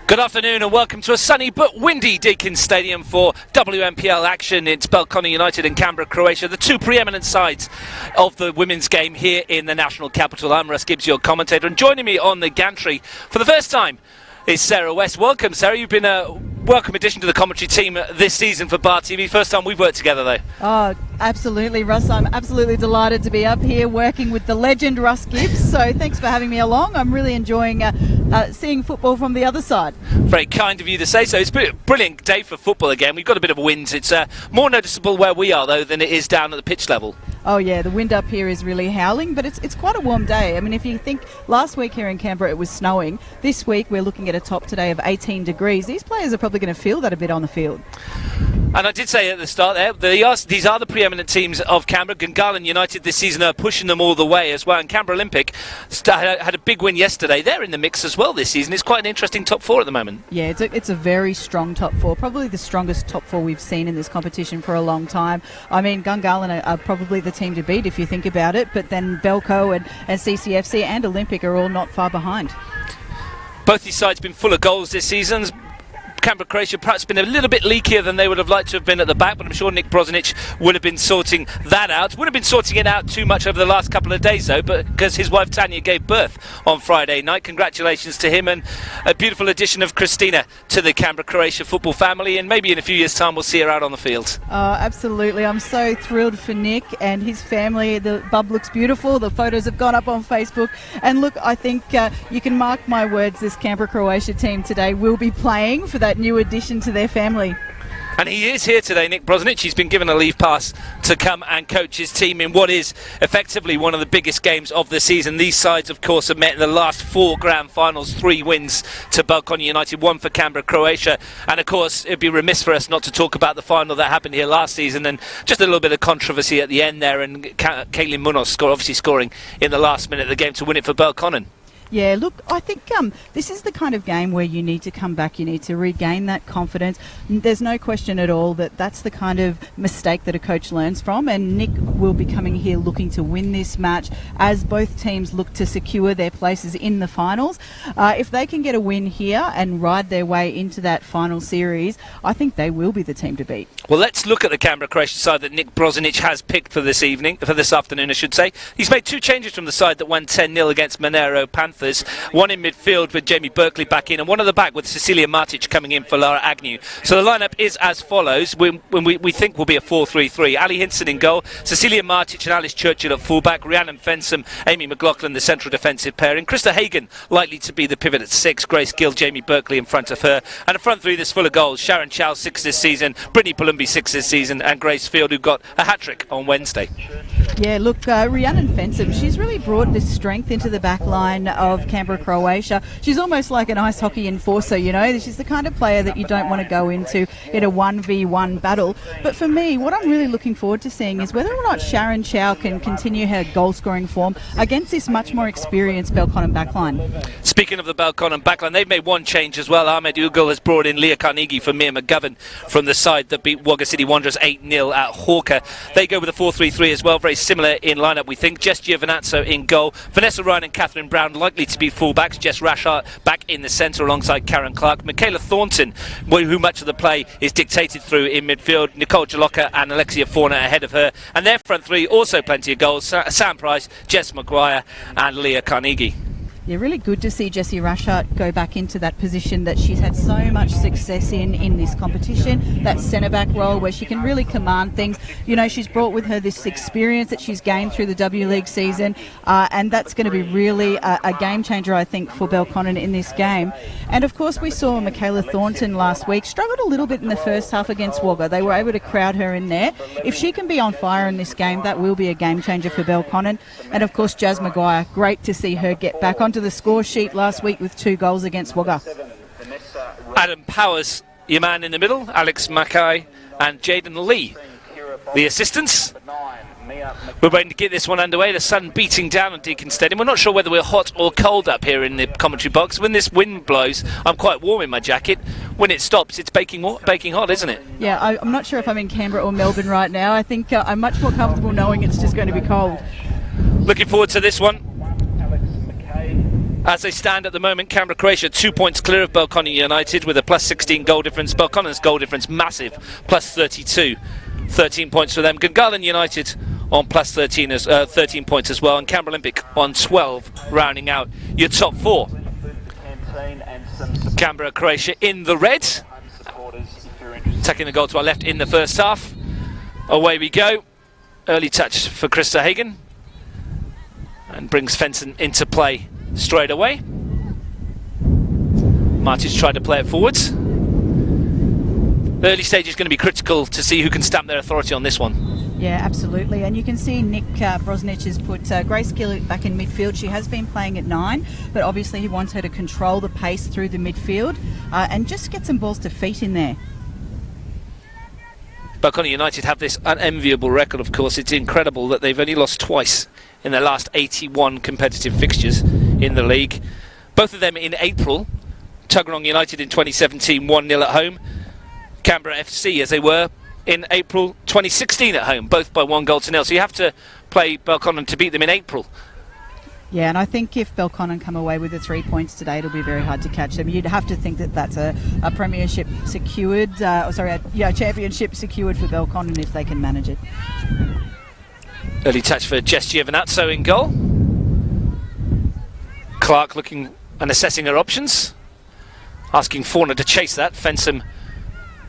Good afternoon and welcome to a sunny but windy Deakin Stadium for WNPL action. It's Belconnen United and Canberra, Croatia, the two preeminent sides of the women's game here in the national capital. I'm Russ Gibbs, your commentator, and joining me on the gantry for the first time is Sarah West. Welcome, Sarah. You've been a welcome addition to the commentary team this season for Bar TV. First time we've worked together, though. Oh, absolutely, Russ. I'm absolutely delighted to be up here working with the legend Russ Gibbs. So thanks for having me along. I'm really enjoying seeing football from the other side. Very kind of you to say so. It's been a brilliant day for football again. We've got a bit of winds. It's more noticeable where we are, though, than it is down at the pitch level. Oh yeah, the wind up here is really howling, but it's quite a warm day. I mean, if you think last week here in Canberra it was snowing, this week we're looking at a top today of 18 degrees. These players are probably going to feel that a bit on the field. And I did say at the start there, these are the preeminent teams of Canberra. Gungahlin United this season are pushing them all the way as well. And Canberra Olympic had a big win yesterday. They're in the mix as well this season. It's quite an interesting top four at the moment. Yeah, it's a very strong top four. Probably the strongest top four we've seen in this competition for a long time. I mean, Gungahlin are probably the team to beat if you think about it. But then Belco and CCFC and Olympic are all not far behind. Both these sides have been full of goals this season. Canberra, Croatia perhaps been a little bit leakier than they would have liked to have been at the back, but I'm sure Nick Brozanic would have been sorting that out. Would have been sorting it out too much over the last couple of days, though, but because his wife Tanya gave birth on Friday night. Congratulations to him, and a beautiful addition of Christina to the Canberra, Croatia football family, and maybe in a few years' time we'll see her out on the field. Oh, absolutely. I'm so thrilled for Nick and his family. The bub looks beautiful. The photos have gone up on Facebook. And look, I think you can mark my words, this Canberra, Croatia team today will be playing for that new addition to their family. And he is here today, Nick Brozanic. He's been given a leave pass to come and coach his team in what is effectively one of the biggest games of the season. These sides, of course, have met in the last four grand finals, 3 wins to Belconnen United, 1 for Canberra, Croatia. And, of course, it'd be remiss for us not to talk about the final that happened here last season, and just a little bit of controversy at the end there, and Caitlin Munoz obviously scoring in the last minute of the game to win it for Belconnen. Yeah, look, I think this is the kind of game where you need to come back, you need to regain that confidence. There's no question at all that that's the kind of mistake that a coach learns from, and Nick will be coming here looking to win this match as both teams look to secure their places in the finals. If they can get a win here and ride their way into that final series, I think they will be the team to beat. Well, let's look at the Canberra, Croatia side that Nick Brozanic has picked for this afternoon, I should say. He's made 2 changes from the side that won 10-0 against Monero Panthers. One in midfield with Jamie Berkeley back in, and one at the back with Cecilia Martic coming in for Lara Agnew. So the lineup is as follows. We think will be a 4-3-3. Ali Hinson in goal, Cecilia Martic and Alice Churchill at fullback, Rhiannon Fensom, Amy McLaughlin the central defensive pairing, Krista Hagan likely to be the pivot at 6, Grace Gill, Jamie Berkeley in front of her, and a front three that's full of goals. Sharon Chow 6 this season, Brittany Palumbi 6 this season, and Grace Field, who got a hat-trick on Wednesday. Yeah, look, Rhiannon Fensom, she's really brought this strength into the back line of Canberra, Croatia. She's almost like an ice hockey enforcer, you know. She's the kind of player that you don't want to go into in a 1v1 battle. But for me, what I'm really looking forward to seeing is whether or not Sharon Chow can continue her goal-scoring form against this much more experienced Belconnen backline. Speaking of the Belconnen backline, they've made one change as well. Ahmed Ugal has brought in Leah Carnegie for Mia McGovern from the side that beat Wagga City Wanderers 8-0 at Hawker. They go with a 4-3-3 as well, very similar in lineup, we think. Jess Giovinazzo in goal, Vanessa Ryan and Catherine Brown likely to be fullbacks, Jess Rashart back in the centre alongside Karen Clark, Michaela Thornton, who much of the play is dictated through in midfield, Nicole Jaloka and Alexia Fauna ahead of her, and their front three also plenty of goals, Sam Price, Jess Maguire and Leah Carnegie. Yeah, really good to see Jessie Rashart go back into that position that she's had so much success in this competition, that centre-back role where she can really command things. You know, she's brought with her this experience that she's gained through the W League season, and that's going to be really a game changer, I think, for Belconnen in this game. And, of course, we saw Michaela Thornton last week struggled a little bit in the first half against Wagga. They were able to crowd her in there. If she can be on fire in this game, that will be a game changer for Belconnen. And, of course, Jazz Maguire, great to see her get back onto the score sheet last week with 2 goals against Wagga. Adam Powers, your man in the middle, Alex Mackay and Jaden Lee, the assistants. We're waiting to get this one underway. The sun beating down on Deakin Stadium. We're not sure whether we're hot or cold up here in the commentary box. When this wind blows, I'm quite warm in my jacket. When it stops, it's baking hot, isn't it? Yeah, I'm not sure if I'm in Canberra or Melbourne right now. I think I'm much more comfortable knowing it's just going to be cold. Looking forward to this one. As they stand at the moment, Canberra, Croatia 2 points clear of Belconnen United with a plus 16 goal difference. Belconnen's goal difference massive, plus 32. 13 points for them. Gungahlin United on plus 13 points as well, and Canberra Olympic on 12, rounding out your top 4. Canberra, Croatia in the red, taking the goal to our left in the first half. Away we go. Early touch for Krista Hagen, and brings Fenton into play straight away. Marty's tried to play it forwards. The early stage is going to be critical to see who can stamp their authority on this one. Yeah, absolutely. And you can see Nick Brosnich has put Grace Gill back in midfield. She has been playing at 9, but obviously he wants her to control the pace through the midfield and just get some balls to feet in there. Belconnen United have this unenviable record, of course. It's incredible that they've only lost twice in their last 81 competitive fixtures in the league. Both of them in April. Tuggeranong United in 2017, 1-0 at home. Canberra FC, as they were in April 2016 at home, both by 1-0. So you have to play Belconnen to beat them in April. Yeah, and I think if Belconnen come away with the 3 points today, it'll be very hard to catch them. You'd have to think that that's a premiership secured, championship secured for Belconnen if they can manage it. Early touch for Jess Giovinazzo in goal. Clark looking and assessing her options, asking Fauna to chase that. Fensom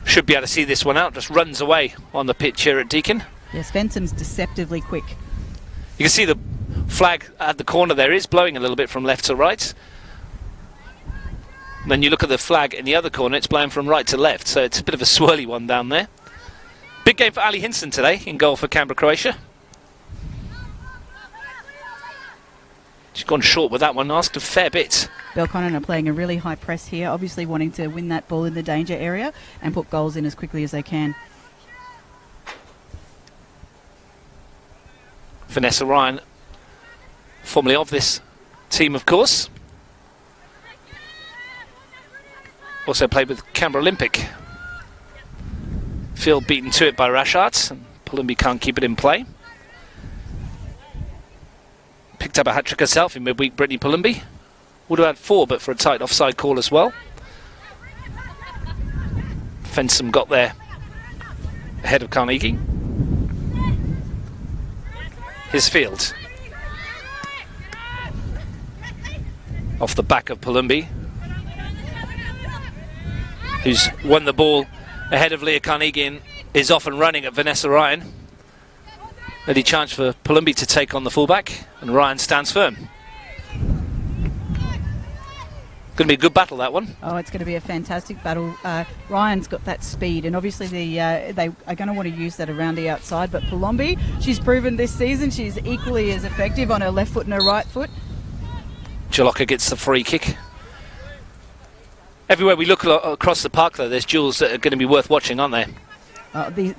should be able to see this one out, just runs away on the pitch here at Deakin. Yes, Fensom's deceptively quick. You can see the flag at the corner there is blowing a little bit from left to right. Then you look at the flag in the other corner, it's blowing from right to left, so it's a bit of a swirly one down there. Big game for Ali Hinson today in goal for Canberra, Croatia. She's gone short with that one, asked a fair bit. Belconnen are playing a really high press here, obviously wanting to win that ball in the danger area and put goals in as quickly as they can. Vanessa Ryan, formerly of this team, of course. Also played with Canberra Olympic. Field beaten to it by Rashart, and Palumbi can't keep it in play. Picked up a hat-trick herself in midweek, Brittany Palumbi. Would have had 4, but for a tight offside call as well. Fensom got there ahead of Carnegie. His field. Off the back of Palumbi, who's won the ball ahead of Leah Carnegie and is off and running at Vanessa Ryan. Early chance for Palumbi to take on the fullback, and Ryan stands firm. Going to be a good battle, that one. Oh, it's going to be a fantastic battle. Ryan's got that speed, and obviously they are going to want to use that around the outside. But Palumbi, she's proven this season she's equally as effective on her left foot and her right foot. Jalocka gets the free kick. Everywhere we look across the park, though, there's duels that are going to be worth watching, aren't they?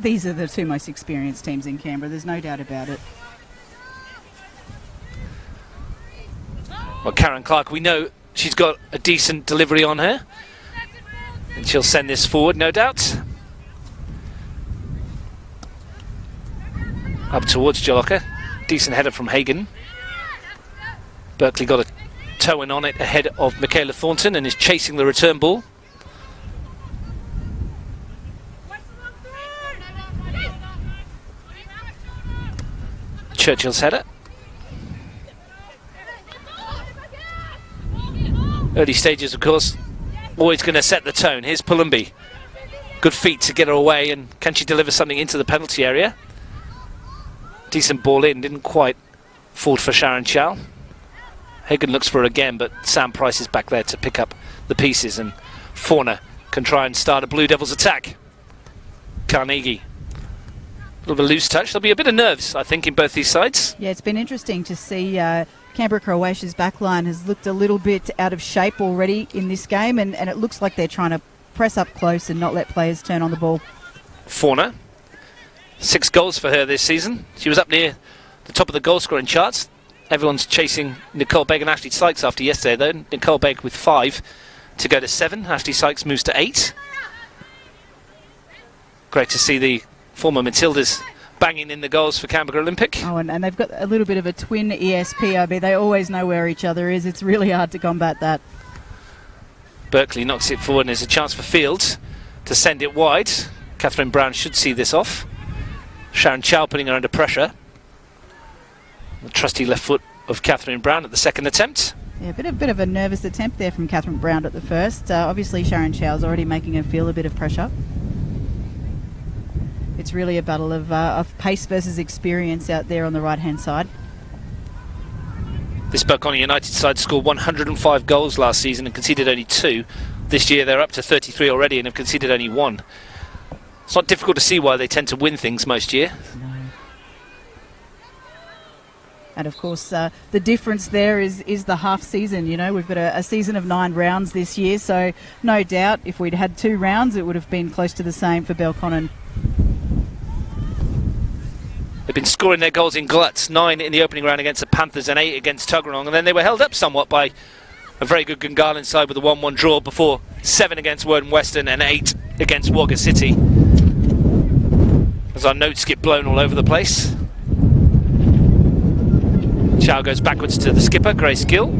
These are the two most experienced teams in Canberra, there's no doubt about it. Well, Karen Clark, we know she's got a decent delivery on her, and she'll send this forward, no doubt. Up towards Jalocka. Decent header from Hagen. Berkeley got a toe in on it ahead of Michaela Thornton and is chasing the return ball. Churchill's header. Early stages, of course, always going to set the tone. Here's Palumbi. Good feet to get her away, and can she deliver something into the penalty area? Decent ball in, didn't quite fall for Sharon Chow. Hagen looks for her again, but Sam Price is back there to pick up the pieces, and Fauna can try and start a Blue Devils attack. Carnegie. A little bit of loose touch. There'll be a bit of nerves, I think, in both these sides. Yeah, it's been interesting to see Canberra Croatia's backline has looked a little bit out of shape already in this game, and it looks like they're trying to press up close and not let players turn on the ball. Fauna, 6 goals for her this season. She was up near the top of the goal scoring charts. Everyone's chasing Nicole Begg and Ashley Sykes after yesterday, though. Nicole Begg with 5 to go to 7. Ashley Sykes moves to 8. Great to see the former Matildas banging in the goals for Canberra Olympic. Oh, and they've got a little bit of a twin ESP. They always know where each other is. It's really hard to combat that. Berkeley knocks it forward and there's a chance for Fields to send it wide. Catherine Brown should see this off. Sharon Chow putting her under pressure. The trusty left foot of Catherine Brown at the second attempt. Yeah, a bit of a nervous attempt there from Catherine Brown at the first. Obviously Sharon Chow's already making her feel a bit of pressure. It's really a battle of pace versus experience out there on the right-hand side. This Belconnen United side scored 105 goals last season and conceded only 2. This year they're up to 33 already and have conceded only 1. It's not difficult to see why they tend to win things most year. No. And of course, the difference there is the half season. You know, we've got a season of 9 rounds this year, so no doubt if we'd had 2 rounds, it would have been close to the same for Belconnen. They've been scoring their goals in gluts, 9 in the opening round against the Panthers and 8 against Tuggeranong, and then they were held up somewhat by a very good Gungahlin side with a 1-1 draw before 7 against Woden Western and 8 against Wagga City. As our notes get blown all over the place. Chow goes backwards to the skipper, Grace Gill.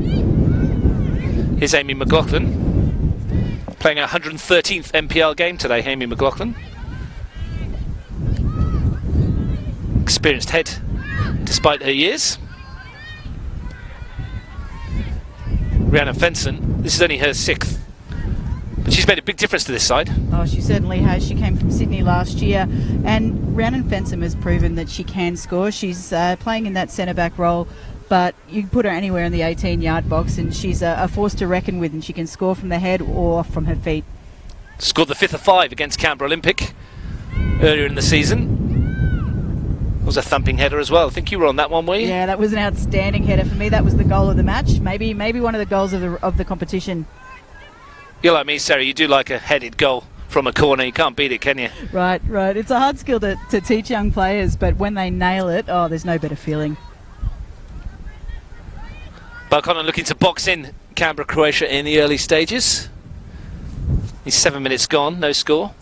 Here's Amy McLaughlin, playing her 113th NPL game today, Amy McLaughlin. Experienced head, despite her years. Rhiannon Fenson, this is only her 6th, but she's made a big difference to this side. Oh, she certainly has. She came from Sydney last year, and Rhiannon Fenson has proven that she can score. She's playing in that centre-back role, but you can put her anywhere in the 18-yard box, and she's a force to reckon with, and she can score from the head or from her feet. Scored the 5th of 5 against Canberra Olympic earlier in the season. It was a thumping header as well. I think you were on that one, were you? Yeah, that was an outstanding header for me. That was the goal of the match. Maybe one of the goals of the competition. You're like me, Sarah. You do like a headed goal from a corner. You can't beat it, can you? Right. It's a hard skill to teach young players, but when they nail it, oh, there's no better feeling. Belconnen looking to box in Canberra, Croatia in the early stages. He's 7 minutes gone, no score.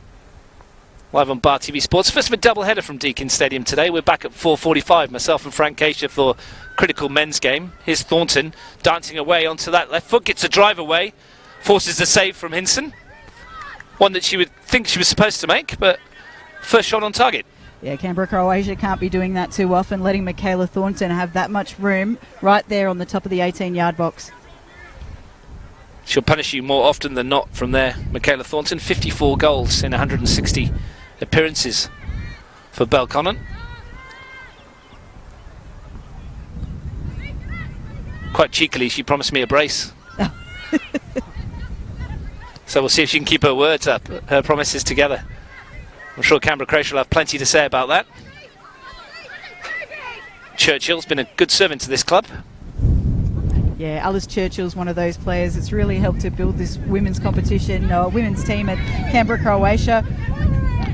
Live on Bar TV Sports. First of a double header from Deakin Stadium today. We're back at 4:45. Myself and Frank Keisha for critical men's game. Here's Thornton dancing away onto that left foot. Gets a drive away. Forces the save from Hinson. One that she would think she was supposed to make, but first shot on target. Yeah, Canberra, Croatia can't be doing that too often, letting Michaela Thornton have that much room right there on the top of the 18-yard box. She'll punish you more often than not from there. Michaela Thornton, 54 goals in 160 appearances for Belconnen. Quite cheekily, she promised me a brace. So we'll see if she can keep her words up, her promises together. I'm sure Canberra Croatia will have plenty to say about that. Churchill's been a good servant to this club. Yeah, Alice Churchill's one of those players that's really helped to build this women's competition, women's team at Canberra, Croatia.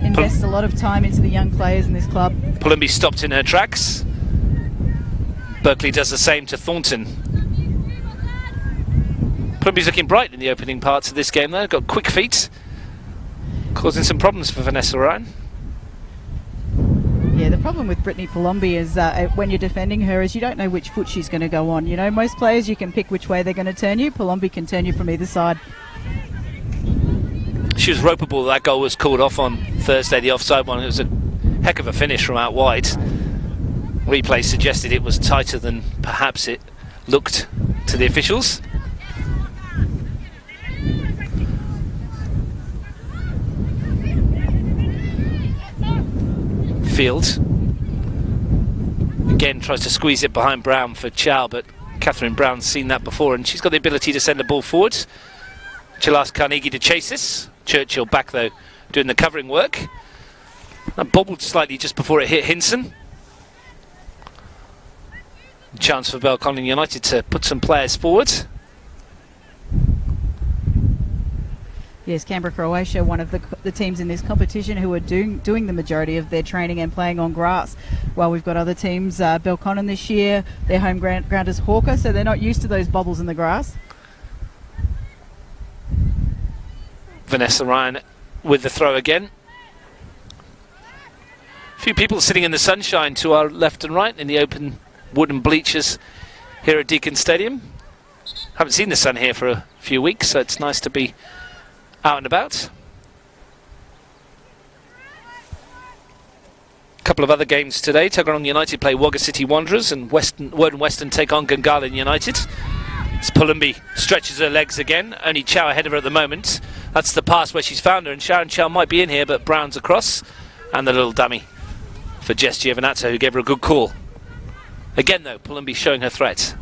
Invests a lot of time into the young players in this club. Palumbi stopped in her tracks. Berkeley does the same to Thornton. Palumbi's looking bright in the opening parts of this game though. Got quick feet, causing some problems for Vanessa Ryan. Yeah, the problem with Brittany Palumbi is when you're defending her is you don't know which foot she's going to go on. You know, most players you can pick which way they're going to turn you. Palumbi can turn you from either side. She was ropeable. That goal was called off on Thursday, the offside one. It was a heck of a finish from out wide. Replay suggested it was tighter than perhaps it looked to the officials. Field again tries to squeeze it behind Brown for Chow, but Catherine Brown's seen that before and she's got the ability to send the ball forwards. She'll ask Carnegie to chase this. Churchill back though, doing the covering work. That bobbled slightly just before it hit Hinson. Chance for Belconnen United to put some players forward. Yes, Canberra, Croatia, one of the teams in this competition who are doing the majority of their training and playing on grass. While we've got other teams, Belconnen this year, their home ground is Hawker, so they're not used to those bobbles in the grass. Vanessa Ryan with the throw again. few people sitting in the sunshine to our left and right in the open wooden bleachers here at Deakin Stadium. Haven't seen the sun here for a few weeks, so it's nice to be out and about. A couple of other games today. Tuggeranong United play Wagga City Wanderers, and Woden Western take on Gungahlin United. As Palumbi stretches her legs again, only Chow ahead of her at the moment. That's the pass where she's found her, and Sharon Chow might be in here, but Brown's across. And the little dummy for Jess Giovanazzo, who gave her a good call. Again though, Palumbi showing her threat.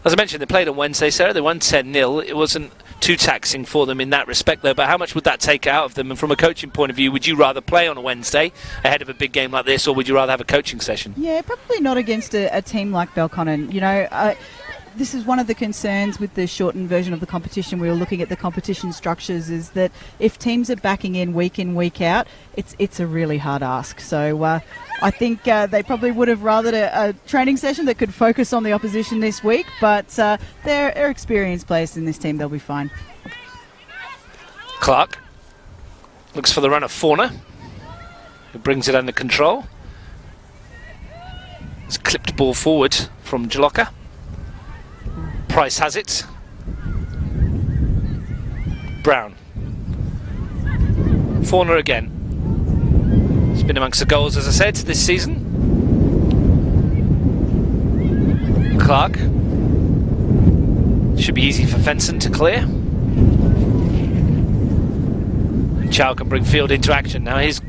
As I mentioned, they played on Wednesday, Sarah. They won 10-0. It wasn't too taxing for them in that respect, though. But how much would that take out of them? And from a coaching point of view, would you rather play on a Wednesday ahead of a big game like this, or would you rather have a coaching session? Yeah, probably not against a team like Belconnen. You know, this is one of the concerns with the shortened version of the competition. We were looking at the competition structures, is that if teams are backing in, week out, it's a really hard ask. So I think they probably would have rathered a training session that could focus on the opposition this week, but they're experienced players in this team. They'll be fine. Clark looks for the runner Fauna, who brings it under control. It's a clipped ball forward from Jalocka. Price has it. Brown. Fauna again. He's been amongst the goals, as I said, this season. Clark. Should be easy for Fenson to clear. And Chow can bring Field into action. Now here's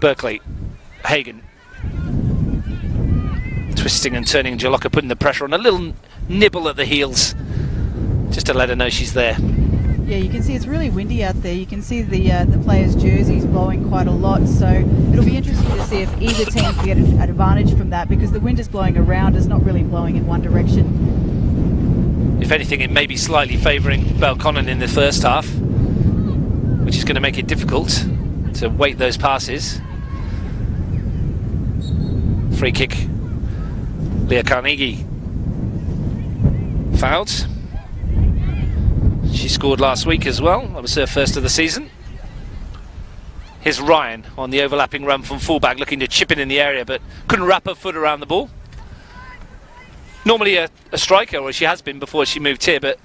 Berkeley. Hagen. Twisting and turning. Jalocka putting the pressure on. A little nibble at the heels, just to let her know she's there. Yeah, you can see it's really windy out there. You can see the players' jerseys blowing quite a lot, so it'll be interesting to see if either team can get an advantage from that, because the wind is blowing around, it's not really blowing in one direction. If anything, it may be slightly favouring Belconnen in the first half, which is going to make it difficult to weight those passes. Free kick. Leah Carnegie fouled. She scored last week as well. That was her first of the season. Here's Ryan on the overlapping run from fullback, looking to chip it in the area, but couldn't wrap her foot around the ball. Normally a striker, or she has been before she moved here, but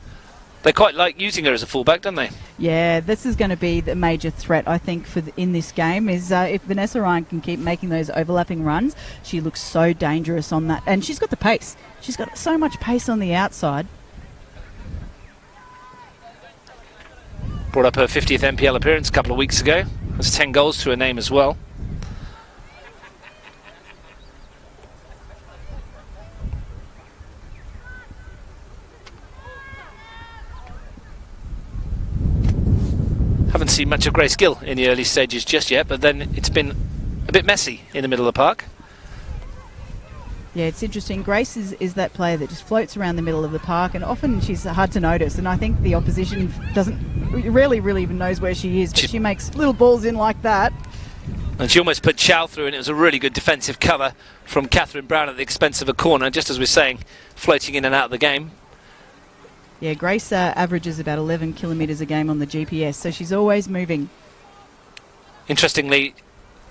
they quite like using her as a fullback, don't they? Yeah, this is going to be the major threat, I think, in this game, is if Vanessa Ryan can keep making those overlapping runs. She looks so dangerous on that, and she's got the pace. She's got so much pace on the outside. Brought up her 50th NPL appearance a couple of weeks ago. There's 10 goals to her name as well. Haven't seen much of Grace Gill in the early stages just yet, but then it's been a bit messy in the middle of the park. Yeah, it's interesting. Grace is that player that just floats around the middle of the park, and often she's hard to notice, and I think the opposition rarely even knows where she is, but she makes little balls in like that. And she almost put Chow through, and it was a really good defensive cover from Catherine Brown at the expense of a corner, just as we're saying, floating in and out of the game. Yeah, Grace averages about 11 kilometres a game on the GPS, so she's always moving. Interestingly,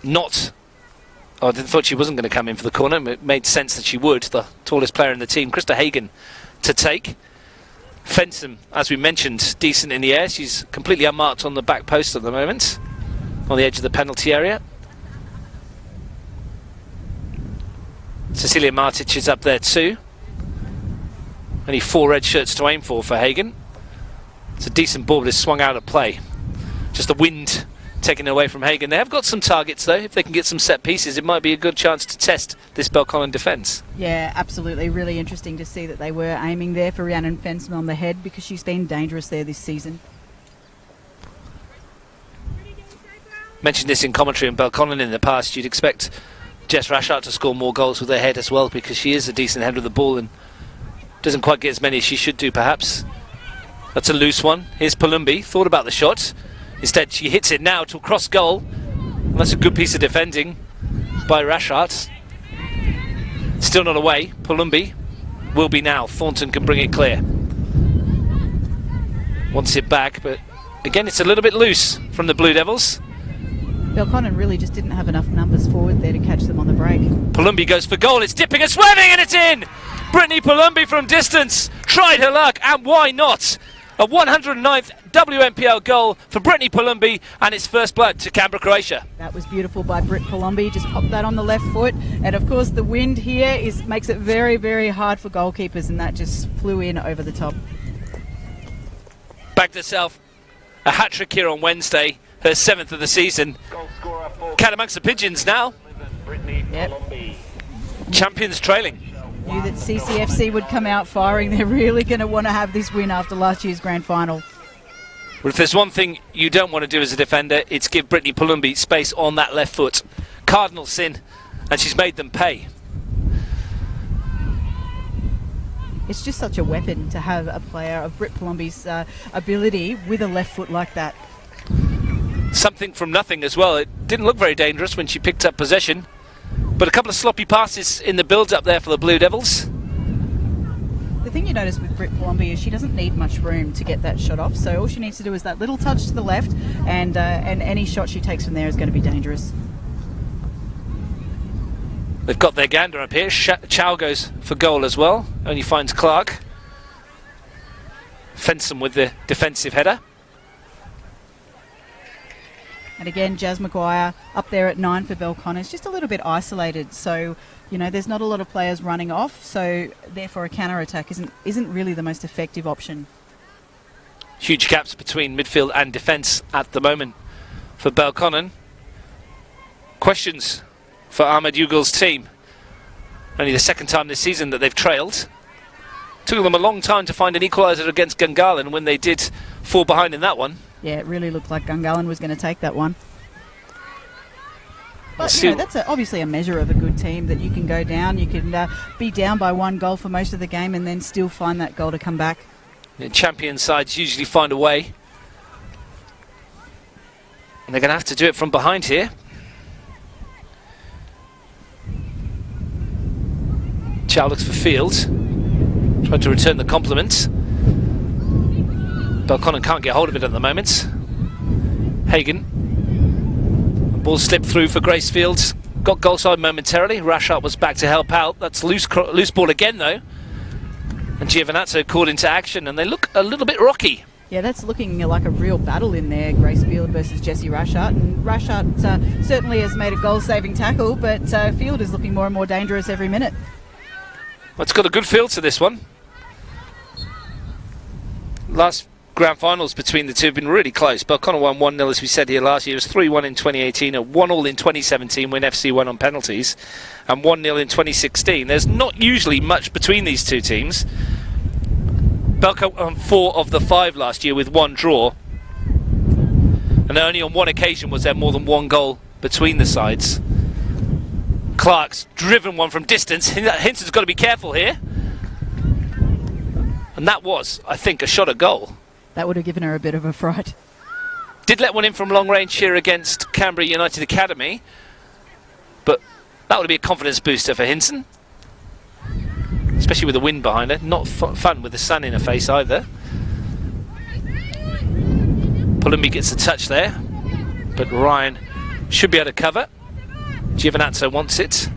I thought she wasn't going to come in for the corner. It made sense that she would. The tallest player in the team, Krista Hagen, to take. Fenson, as we mentioned, decent in the air. She's completely unmarked on the back post at the moment, on the edge of the penalty area. Cecilia Martic is up there too. Only 4 red shirts to aim for Hagen. It's a decent ball, but it's swung out of play. Just the wind taken away from Hagen. They have got some targets though. If they can get some set pieces, it might be a good chance to test this Belconnen defence. Yeah, absolutely. Really interesting to see that they were aiming there for Rhiannon Fenson on the head, because she's been dangerous there this season. Mentioned this in commentary in Belconnen in the past. You'd expect Jess Rashart to score more goals with her head as well, because she is a decent header of the ball and doesn't quite get as many as she should do perhaps. That's a loose one. Here's Palumbi, thought about the shot. Instead, she hits it now to a cross goal. And that's a good piece of defending by Rashart. Still not away. Palumbi will be now. Thornton can bring it clear. Wants it back, but Again, it's a little bit loose from the Blue Devils. Belconnen really just didn't have enough numbers forward there to catch them on the break. Palumbi goes for goal. It's dipping and swerving, and it's in! Brittany Palumbi from distance tried her luck, and why not? A 109th WNPL goal for Brittany Palumbi, and it's first blood to Canberra, Croatia. That was beautiful by Britt Palumbi. Just popped that on the left foot, and of course the wind here makes it very, very hard for goalkeepers, and that just flew in over the top. Backed herself a hat-trick here on Wednesday, her 7th of the season. Cat amongst the pigeons now. Yep. Champions trailing. Knew that CCFC would come out firing. They're really going to want to have this win after last year's grand final. Well, if there's one thing you don't want to do as a defender, it's give Brittany Palumbi space on that left foot. Cardinal sin, and she's made them pay. It's just such a weapon to have a player of Britt Palumbi's ability with a left foot like that. Something from nothing as well. It didn't look very dangerous when she picked up possession, but a couple of sloppy passes in the build-up there for the Blue Devils. The thing you notice with Britt Palumbi is she doesn't need much room to get that shot off, so all she needs to do is that little touch to the left, and any shot she takes from there is going to be dangerous. They've got their gander up here. Chow goes for goal as well. Only finds Clark. Fensom with the defensive header. And again, Jazz Maguire up there at 9 for Belconnen. It's just a little bit isolated, so you know there's not a lot of players running off, so therefore a counter attack isn't really the most effective option. Huge gaps between midfield and defence at the moment for Belconnen. Questions for Ahmed Ugal's team. Only the second time this season that they've trailed. Took them a long time to find an equaliser against Gungahlin when they did fall behind in that one. Yeah, it really looked like Gungahlin was going to take that one. But that's obviously a measure of a good team, that you can go down, you can be down by 1 goal for most of the game and then still find that goal to come back. The champion sides usually find a way. And they're going to have to do it from behind here. Chow looks for Fields. Trying to return the compliment. Belconnen can't get hold of it at the moment. Hagen. Ball slipped through for Grace Fields. Got goal side momentarily. Rashart was back to help out. That's loose ball again though. And Giovinazzo called into action, and they look a little bit rocky. Yeah, that's looking like a real battle in there, Grace Field versus Jessie Rashart. And Rashart certainly has made a goal-saving tackle, but Field is looking more and more dangerous every minute. Well, it's got a good feel to this one. Last grand finals between the two have been really close. Belconnen won 1-0, as we said here last year. It was 3-1 in 2018, a 1-1 in 2017 when FC won on penalties, and 1-0 in 2016. There's not usually much between these two teams. Belconnen won 4 of the 5 last year with 1 draw, and only on 1 occasion was there more than 1 goal between the sides. Clark's driven one from distance. Hinson's got to be careful here. And that was, I think, a shot at goal. That would have given her a bit of a fright. Did let one in from long range here against Canberra United Academy, but that would be a confidence booster for Hinson, especially with the wind behind her. Not fun with the sun in her face either. Palumbi gets a touch there, but Ryan should be able to cover. Giovinazzo wants it.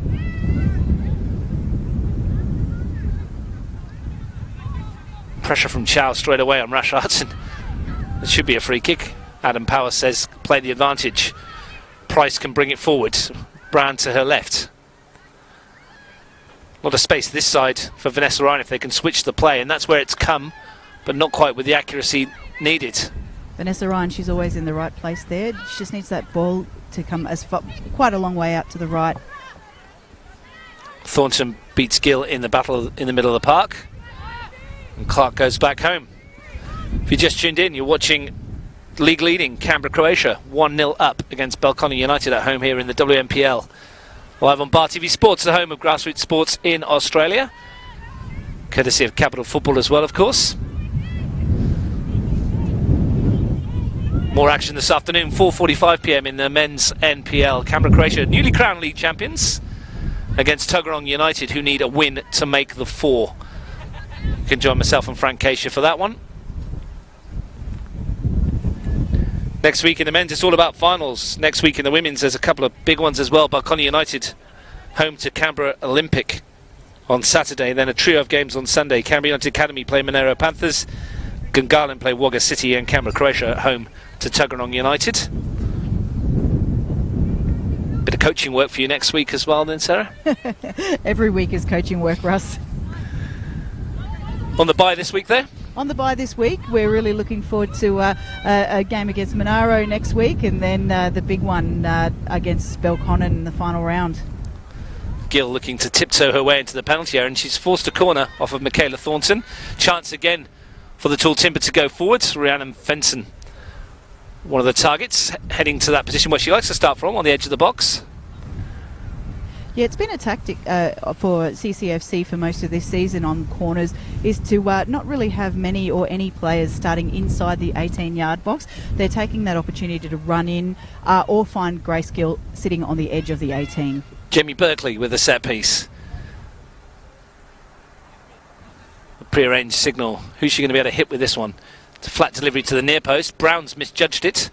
Pressure from Chow straight away on Rashart. It should be a free kick. Adam Power says play the advantage. Price can bring it forward. Brown to her left. A lot of space this side for Vanessa Ryan if they can switch the play, and that's where it's come, but not quite with the accuracy needed. Vanessa Ryan, she's always in the right place there. She just needs that ball to come quite a long way out to the right. Thornton beats Gill in the battle in the middle of the park, and Clark goes back home. If you just tuned in, you're watching league leading Canberra, Croatia 1-0 up against Belconnen United at home here in the WNPL. Live on Bar TV Sports, the home of grassroots sports in Australia, courtesy of Capital Football as well, of course. More action this afternoon, 4:45 p.m. in the men's NPL. Canberra, Croatia, newly crowned league champions, against Tuggeranong United, who need a win to make the 4. You can join myself and Frank Keisha for that one. Next week in the men's, it's all about finals. Next week in the women's, there's a couple of big ones as well. Belconnen United home to Canberra Olympic on Saturday. Then a trio of games on Sunday. Canberra United Academy play Monero Panthers. Gungahlin play Wagga City, and Canberra Croatia at home to Tuggeranong United. Bit of coaching work for you next week as well then, Sarah? Every week is coaching work, Russ. On the bye this week there? On the bye this week, we're really looking forward to a game against Monaro next week, and then the big one against Belconnen in the final round. Gill looking to tiptoe her way into the penalty area, and she's forced a corner off of Michaela Thornton. Chance again for the Tall Timber to go forwards. Rhiannon Fenson, one of the targets, heading to that position where she likes to start from, on the edge of the box. Yeah, it's been a tactic for CCFC for most of this season on corners, is to not really have many or any players starting inside the 18-yard box. They're taking that opportunity to run in or find Grace Gill sitting on the edge of the 18. Jamie Berkeley with a set piece. A pre-arranged signal. Who's she going to be able to hit with this one? It's a flat delivery to the near post. Brown's misjudged it.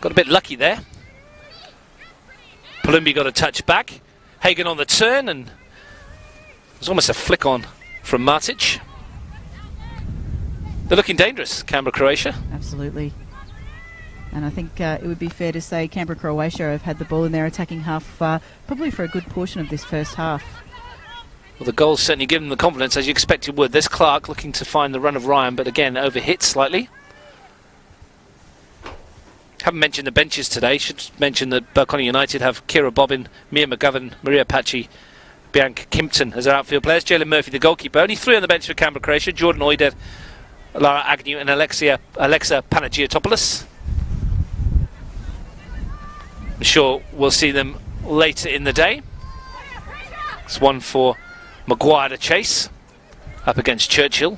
Got a bit lucky there. Palumbi got a touch back. Hagen on the turn, and it was almost a flick on from Martic. They're looking dangerous, Canberra Croatia. Absolutely. And I think it would be fair to say Canberra Croatia have had the ball in their attacking half probably for a good portion of this first half. Well, the goals certainly give them the confidence, as you expected would. There's Clark looking to find the run of Ryan, but again, overhit slightly. Haven't mentioned the benches today. Should mention that Belconnen United have Kira Bobbin, Mia McGovern, Maria Pachi, Bianca Kimpton as their outfield players. Jalen Murphy, the goalkeeper. Only three on the bench for Canberra Croatia. Jordan Oider, Lara Agnew and Alexa Panagiotopoulos. I'm sure we'll see them later in the day. It's one for Maguire to chase up against Churchill.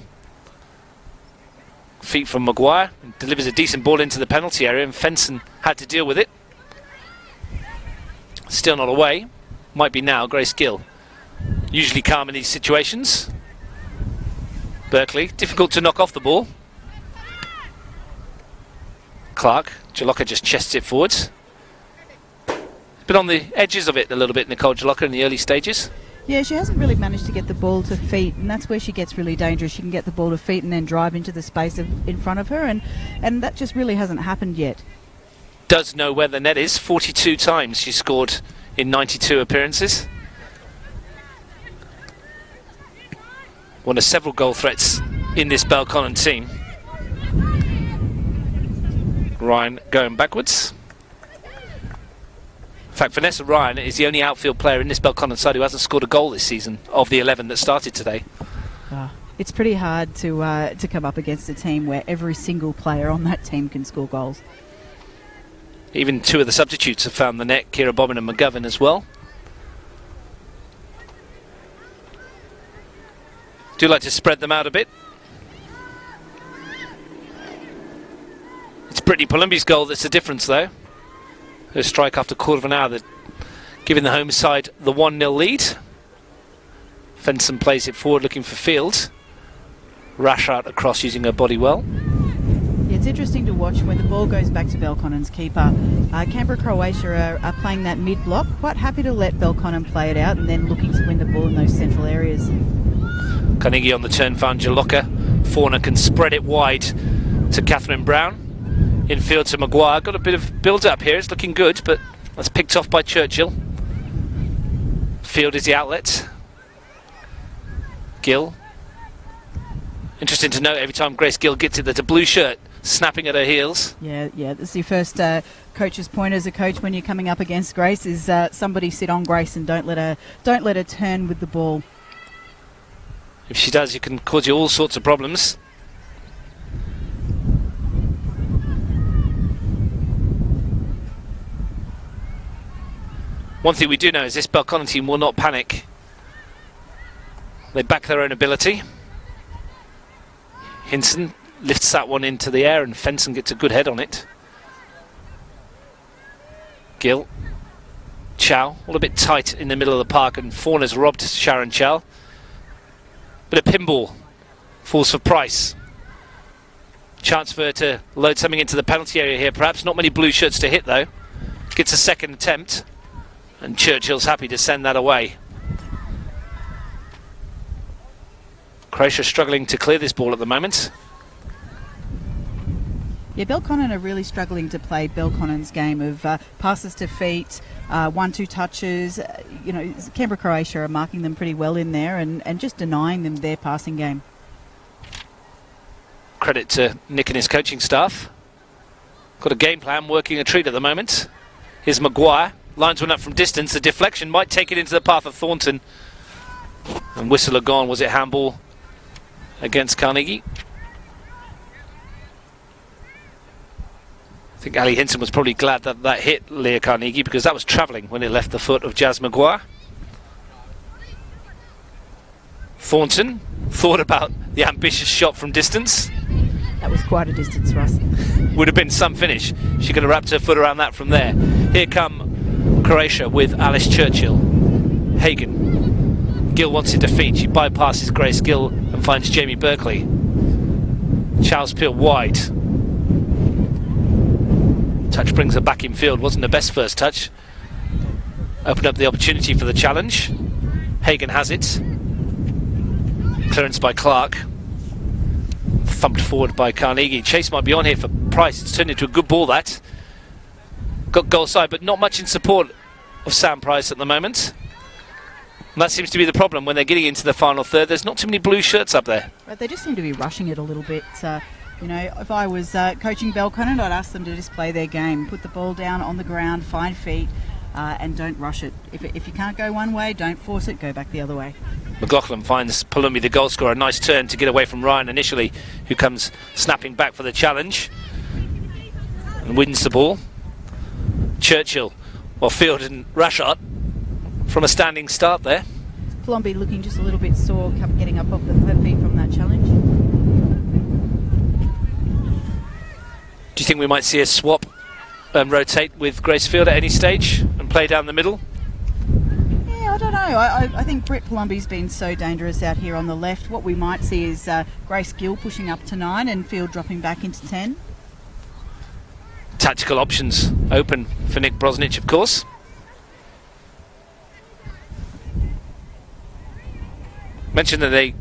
Feet from Maguire, delivers a decent ball into the penalty area, and Fenson had to deal with it. Still not away. Might be now. Grace Gill, usually calm in these situations. Berkeley, difficult to knock off the ball. Clark, Jaloka just chests it forwards. Been on the edges of it a little bit, Nicole Jaloka, in the early stages. Yeah, she hasn't really managed to get the ball to feet, and that's where she gets really dangerous. She can get the ball to feet and then drive into the space in front of her, and that just really hasn't happened yet. Does know where the net is. 42 times she scored in 92 appearances. One of several goal threats in this Belconnen team. Ryan going backwards. In fact, Vanessa Ryan is the only outfield player in this Belconnen side who hasn't scored a goal this season of the 11 that started today. It's pretty hard to come up against a team where every single player on that team can score goals. Even two of the substitutes have found the net, Kira Bobbin and McGovern as well. Do like to spread them out a bit. It's Brittany Palumbi's goal that's the difference, though. Her strike after a quarter of an hour, giving the home side the 1-0 lead. Fenson plays it forward looking for Field. Rashart across using her body well. Yeah, it's interesting to watch when the ball goes back to Belconnen's keeper. Canberra Croatia are playing that mid-block, quite happy to let Belconnen play it out and then looking to win the ball in those central areas. Carnegie on the turn found Jaloka. Fauna can spread it wide to Catherine Brown. Infield to Maguire. Got a bit of build-up here. It's looking good, but that's picked off by Churchill. Field is the outlet. Gill. Interesting to note, every time Grace Gill gets it, there's a blue shirt snapping at her heels. Yeah, that's your first coach's point as a coach when you're coming up against Grace is somebody sit on Grace and don't let her turn with the ball. If she does, it can cause you all sorts of problems. One thing we do know is this Belconnen team will not panic. They back their own ability. Hinson lifts that one into the air and Fenson gets a good head on it. Gill. Chow, all a bit tight in the middle of the park, and Fauna's robbed Sharon Chow. Bit of pinball. Falls for Price. Chance for her to load something into the penalty area here. Perhaps not many blue shirts to hit though. Gets a second attempt. And Churchill's happy to send that away. Croatia struggling to clear this ball at the moment. Yeah, Belconnen are really struggling to play Belconnen's game of passes to feet, 1-2 touches. You know, Canberra Croatia are marking them pretty well in there and just denying them their passing game. Credit to Nick and his coaching staff. Got a game plan, working a treat at the moment. Here's Maguire. Lines one up from distance. The deflection might take it into the path of Thornton. And whistle gone. Was it handball against Carnegie? I think Ali Hinson was probably glad that that hit Leah Carnegie, because that was travelling when it left the foot of Jazz Maguire. Thornton thought about the ambitious shot from distance. That was quite a distance for us. Would have been some finish. She could have wrapped her foot around that from there. Here come Croatia with Alice Churchill. Hagen. Gill wants it to feed. She bypasses Grace Gill and finds Jamie Berkeley. Charles Peel wide. Touch brings her back in field. Wasn't the best first touch. Opened up the opportunity for the challenge. Hagen has it. Clearance by Clark. Thumped forward by Carnegie. Chase might be on here for Price. It's turned into a good ball, that. Got goal side, but not much in support of Sam Price at the moment. And that seems to be the problem when they're getting into the final third. There's not too many blue shirts up there. But they just seem to be rushing it a little bit. You know, if I was coaching Belconnen, I'd ask them to just play their game. Put the ball down on the ground, find feet, and don't rush it. If you can't go one way, don't force it, go back the other way. McLaughlin finds Palumbi, the goal scorer, a nice turn to get away from Ryan initially, who comes snapping back for the challenge and wins the ball. Churchill, well, Field and Rashard from a standing start there. Palumbi looking just a little bit sore, getting up off her feet from that challenge. Do you think we might see a swap and rotate with Grace Field at any stage and play down the middle? Yeah, I don't know. I think Britt Palumbi's been so dangerous out here on the left. What we might see is Grace Gill pushing up to 9 and Field dropping back into 10. Tactical options open for Nick Brosnich, of course. Mentioned that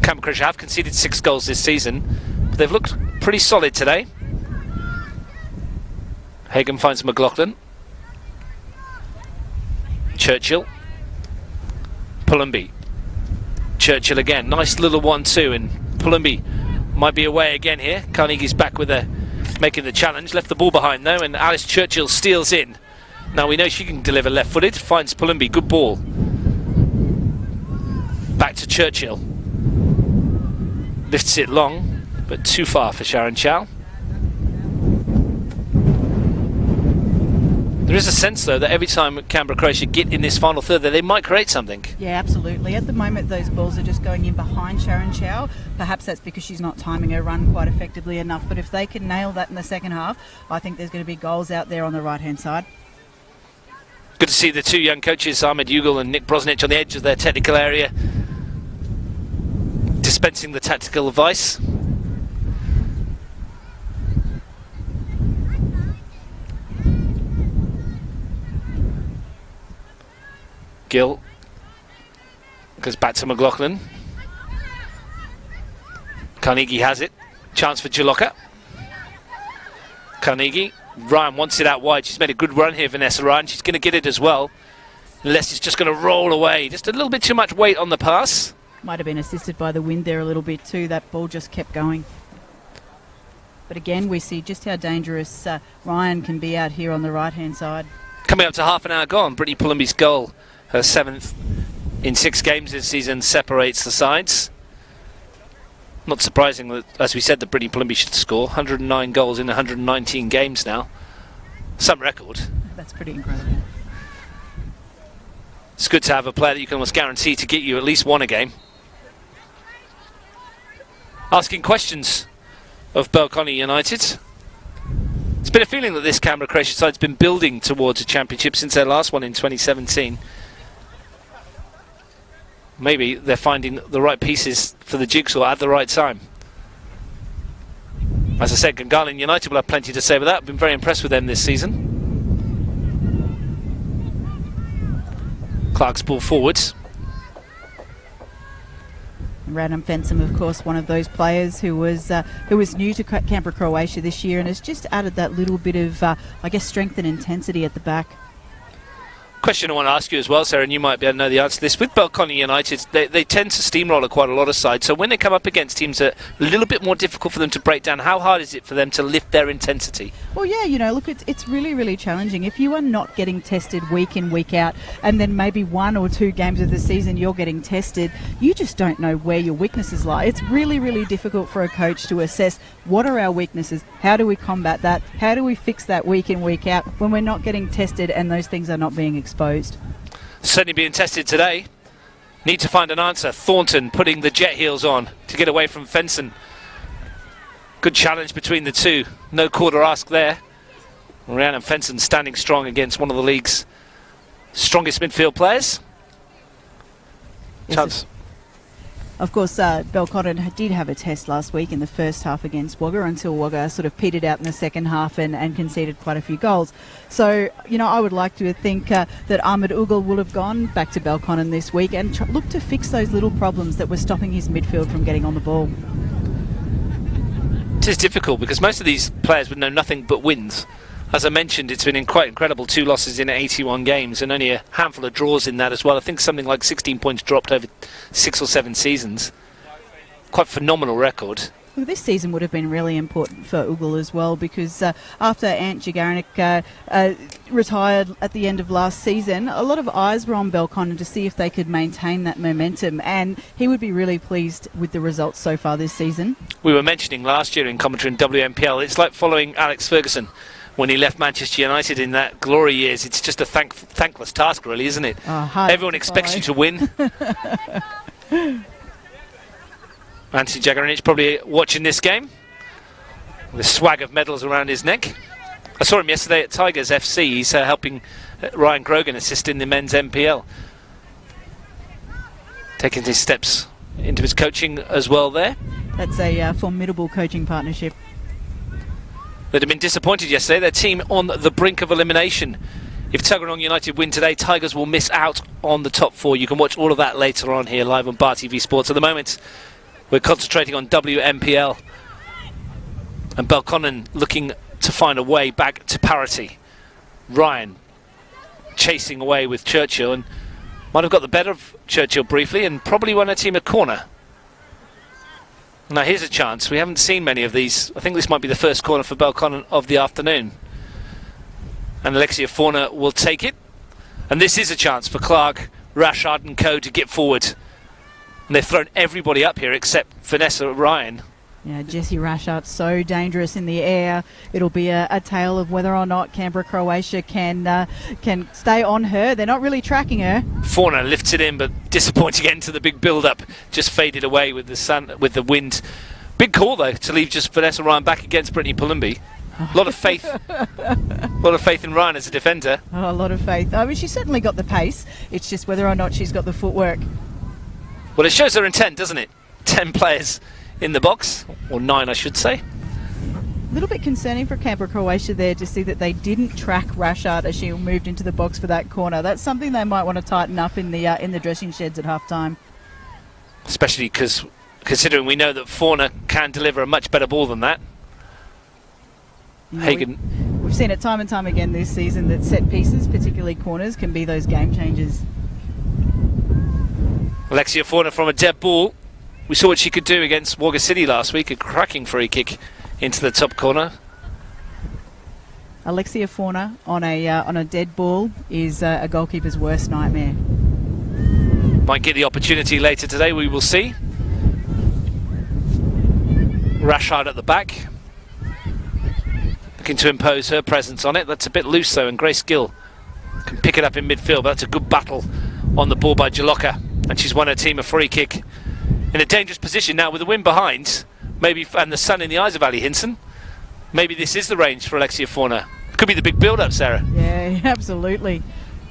Canberra Croatia have conceded 6 goals this season, but they've looked pretty solid today. Hagen finds McLaughlin. Churchill. Palumbi. Churchill again. Nice little 1-2, and Palumbi might be away again here. Carnegie's back with making the challenge. Left the ball behind though, and Alice Churchill steals in. Now we know she can deliver left-footed. Finds Palumbi. Good ball. Back to Churchill. Lifts it long, but too far for Sharon Chow. There is a sense, though, that every time Canberra Croatia get in this final third, that they might create something. Yeah, absolutely. At the moment, those balls are just going in behind Sharon Chow. Perhaps that's because she's not timing her run quite effectively enough. But if they can nail that in the second half, I think there's going to be goals out there on the right-hand side. Good to see the two young coaches, Ahmed Ugal and Nick Brosnich, on the edge of their technical area, dispensing the tactical advice. Gill goes back to McLaughlin. Carnegie has it. Chance for Jaloka. Carnegie. Ryan wants it out wide. She's made a good run here, Vanessa Ryan. She's going to get it as well. Unless it's just going to roll away. Just a little bit too much weight on the pass. Might have been assisted by the wind there a little bit too. That ball just kept going. But again, we see just how dangerous Ryan can be out here on the right-hand side. Coming up to half an hour gone. Brittany Palumbi's goal, her 7th in 6 games this season, separates the sides. Not surprising that, as we said, that Brittany Palumbi should score. 109 goals in 119 games now. Some record. That's pretty incredible. It's good to have a player that you can almost guarantee to get you at least one a game. Asking questions of Belconnen United. It's been a feeling that this Canberra Croatia side's been building towards a championship since their last one in 2017. Maybe they're finding the right pieces for the jigsaw at the right time. As I said, Gungahlin United will have plenty to say about that. I've been very impressed with them this season. Clark's ball forwards. Radam Fensum, of course, one of those players who was new to Canberra, Croatia this year, and has just added that little bit of, I guess, strength and intensity at the back. Question I want to ask you as well, Sarah, and you might be able to know the answer to this. With Belconnen United, they tend to steamroller quite a lot of sides. So when they come up against teams that are a little bit more difficult for them to break down, how hard is it for them to lift their intensity? Well, yeah, you know, look, it's really, really challenging. If you are not getting tested week in, week out, and then maybe 1 or 2 games of the season you're getting tested, you just don't know where your weaknesses lie. It's really, really difficult for a coach to assess what are our weaknesses, how do we combat that, how do we fix that week in, week out when we're not getting tested and those things are not being exposed. Certainly being tested today. Need to find an answer. Thornton putting the jet heels on to get away from Fenson. Good challenge between the two. No call to ask there. Rhiannon Fenson standing strong against one of the league's strongest midfield players. Chance. Of course, Belconnen did have a test last week in the first half against Wagga until Wagga sort of petered out in the second half and conceded quite a few goals. So, you know, I would like to think that Ahmed Ugal will have gone back to Belconnen this week and look to fix those little problems that were stopping his midfield from getting on the ball. It is difficult because most of these players would know nothing but wins. As I mentioned, it's been quite incredible, 2 losses in 81 games and only a handful of draws in that as well. I think something like 16 points dropped over 6 or 7 seasons. Quite phenomenal record. Well, this season would have been really important for Ugal as well because after Ant Jagaranik retired at the end of last season, a lot of eyes were on Belconnen to see if they could maintain that momentum, and he would be really pleased with the results so far this season. We were mentioning last year in commentary in WNPL, it's like following Alex Ferguson when he left Manchester United in that glory years. It's just a thankless task, really, isn't it? Everyone expects you to win. Anthony Jagaranik probably watching this game with a swag of medals around his neck. I saw him yesterday at Tigers FC. He's helping Ryan Grogan assist in the men's NPL. Taking his steps into his coaching as well there. That's a formidable coaching partnership. They'd have been disappointed yesterday. Their team on the brink of elimination. If Tuggeranong United win today, Tigers will miss out on the top 4. You can watch all of that later on here live on Bar TV Sports. At the moment, we're concentrating on WNPL. And Belconnen looking to find a way back to parity. Ryan chasing away with Churchill and might have got the better of Churchill briefly and probably won a team a corner. Now here's a chance. We haven't seen many of these. I think this might be the first corner for Belconnen of the afternoon. And Alexia Fauna will take it. And this is a chance for Clark, Rashard and co to get forward. And they've thrown everybody up here except Vanessa Ryan. Yeah, Jessie Rashard, so dangerous in the air. It'll be a tale of whether or not Canberra, Croatia can stay on her. They're not really tracking her. Fauna lifts it in, but disappointing end to the big build-up. Just faded away with the sun, with the wind. Big call though to leave just Vanessa Ryan back against Brittany Palumbi. A lot of faith. A lot of faith in Ryan as a defender. Oh, a lot of faith. I mean, she's certainly got the pace. It's just whether or not she's got the footwork. Well, it shows her intent, doesn't it? 10 players in the box, or 9 I should say. A little bit concerning for Canberra, Croatia there to see that they didn't track Rashard as she moved into the box for that corner. That's something they might want to tighten up in the dressing sheds at half time. Especially because considering we know that Fauna can deliver a much better ball than that. Hagen. We've seen it time and time again this season that set pieces, particularly corners, can be those game changers. Alexia Fauna from a dead ball. We saw what she could do against Wagga City last week, a cracking free kick into the top corner. Alexia Fauna on a dead ball is a goalkeeper's worst nightmare. Might get the opportunity later today, we will see. Rashard at the back, looking to impose her presence on it. That's a bit loose though, and Grace Gill can pick it up in midfield, but that's a good battle on the ball by Jaloka, and she's won her team a free kick. In a dangerous position now with the wind behind, maybe, and the sun in the eyes of Ali Hinson. Maybe this is the range for Alexia Fauna. Could be the big build-up, Sarah. Yeah, absolutely.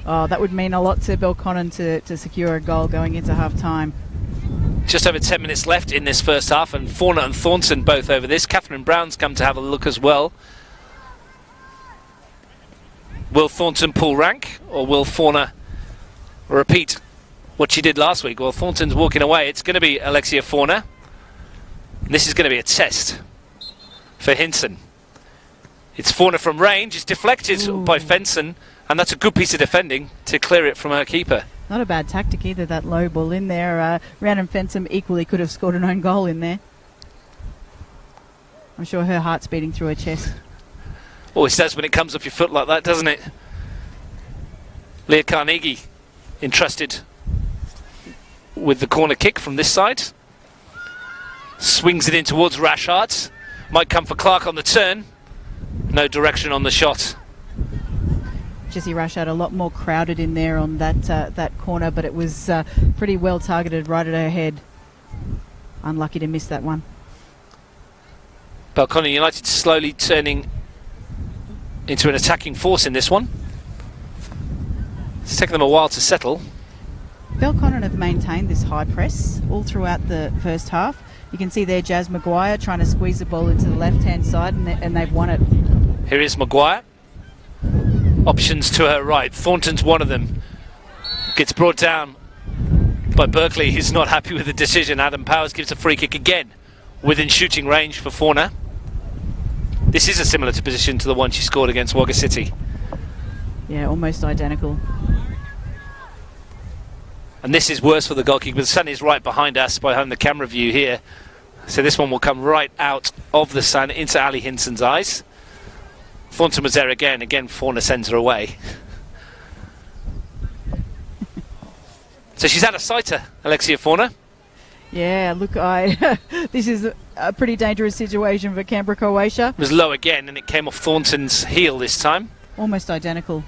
Oh, that would mean a lot to Belconnen to secure a goal going into half-time. Just over 10 minutes left in this first half, and Fauna and Thornton both over this. Catherine Brown's come to have a look as well. Will Thornton pull rank, or will Fauna repeat what she did last week? Well, Thornton's walking away. It's going to be Alexia Fauna. This is going to be a test for Hinson. It's Fauna from range. It's deflected by Fenson, and that's a good piece of defending to clear it from her keeper. Not a bad tactic either, that low ball in there. Rhiannon Fenson equally could have scored an own goal in there. I'm sure her heart's beating through her chest. Always does when it comes off your foot like that, doesn't it? Leah Carnegie entrusted with the corner kick from this side. Swings it in towards Rashard. Might come for Clark on the turn. No direction on the shot. Jessie Rashard a lot more crowded in there on that corner, but it was pretty well targeted right at her head. Unlucky to miss that one. Belconnen United slowly turning into an attacking force in this one. It's taken them a while to settle. Belconnen have maintained this high press all throughout the first half. You can see there Jazz Maguire trying to squeeze the ball into the left-hand side, and they've won it. Here is Maguire. Options to her right. Thornton's one of them. Gets brought down by Berkeley, who's not happy with the decision. Adam Powers gives a free kick again within shooting range for Fauna. This is a similar position to the one she scored against Wagga City. Yeah, almost identical. And this is worse for the goalkeeper. The sun is right behind us, behind the camera view here. So this one will come right out of the sun into Ali Hinson's eyes. Thornton was there again. Again, Fauna sends her away. So she's out of sighter, Alexia Fauna. Yeah, look, this is a pretty dangerous situation for Canberra, Croatia. It was low again, and it came off Thornton's heel this time. Almost identical.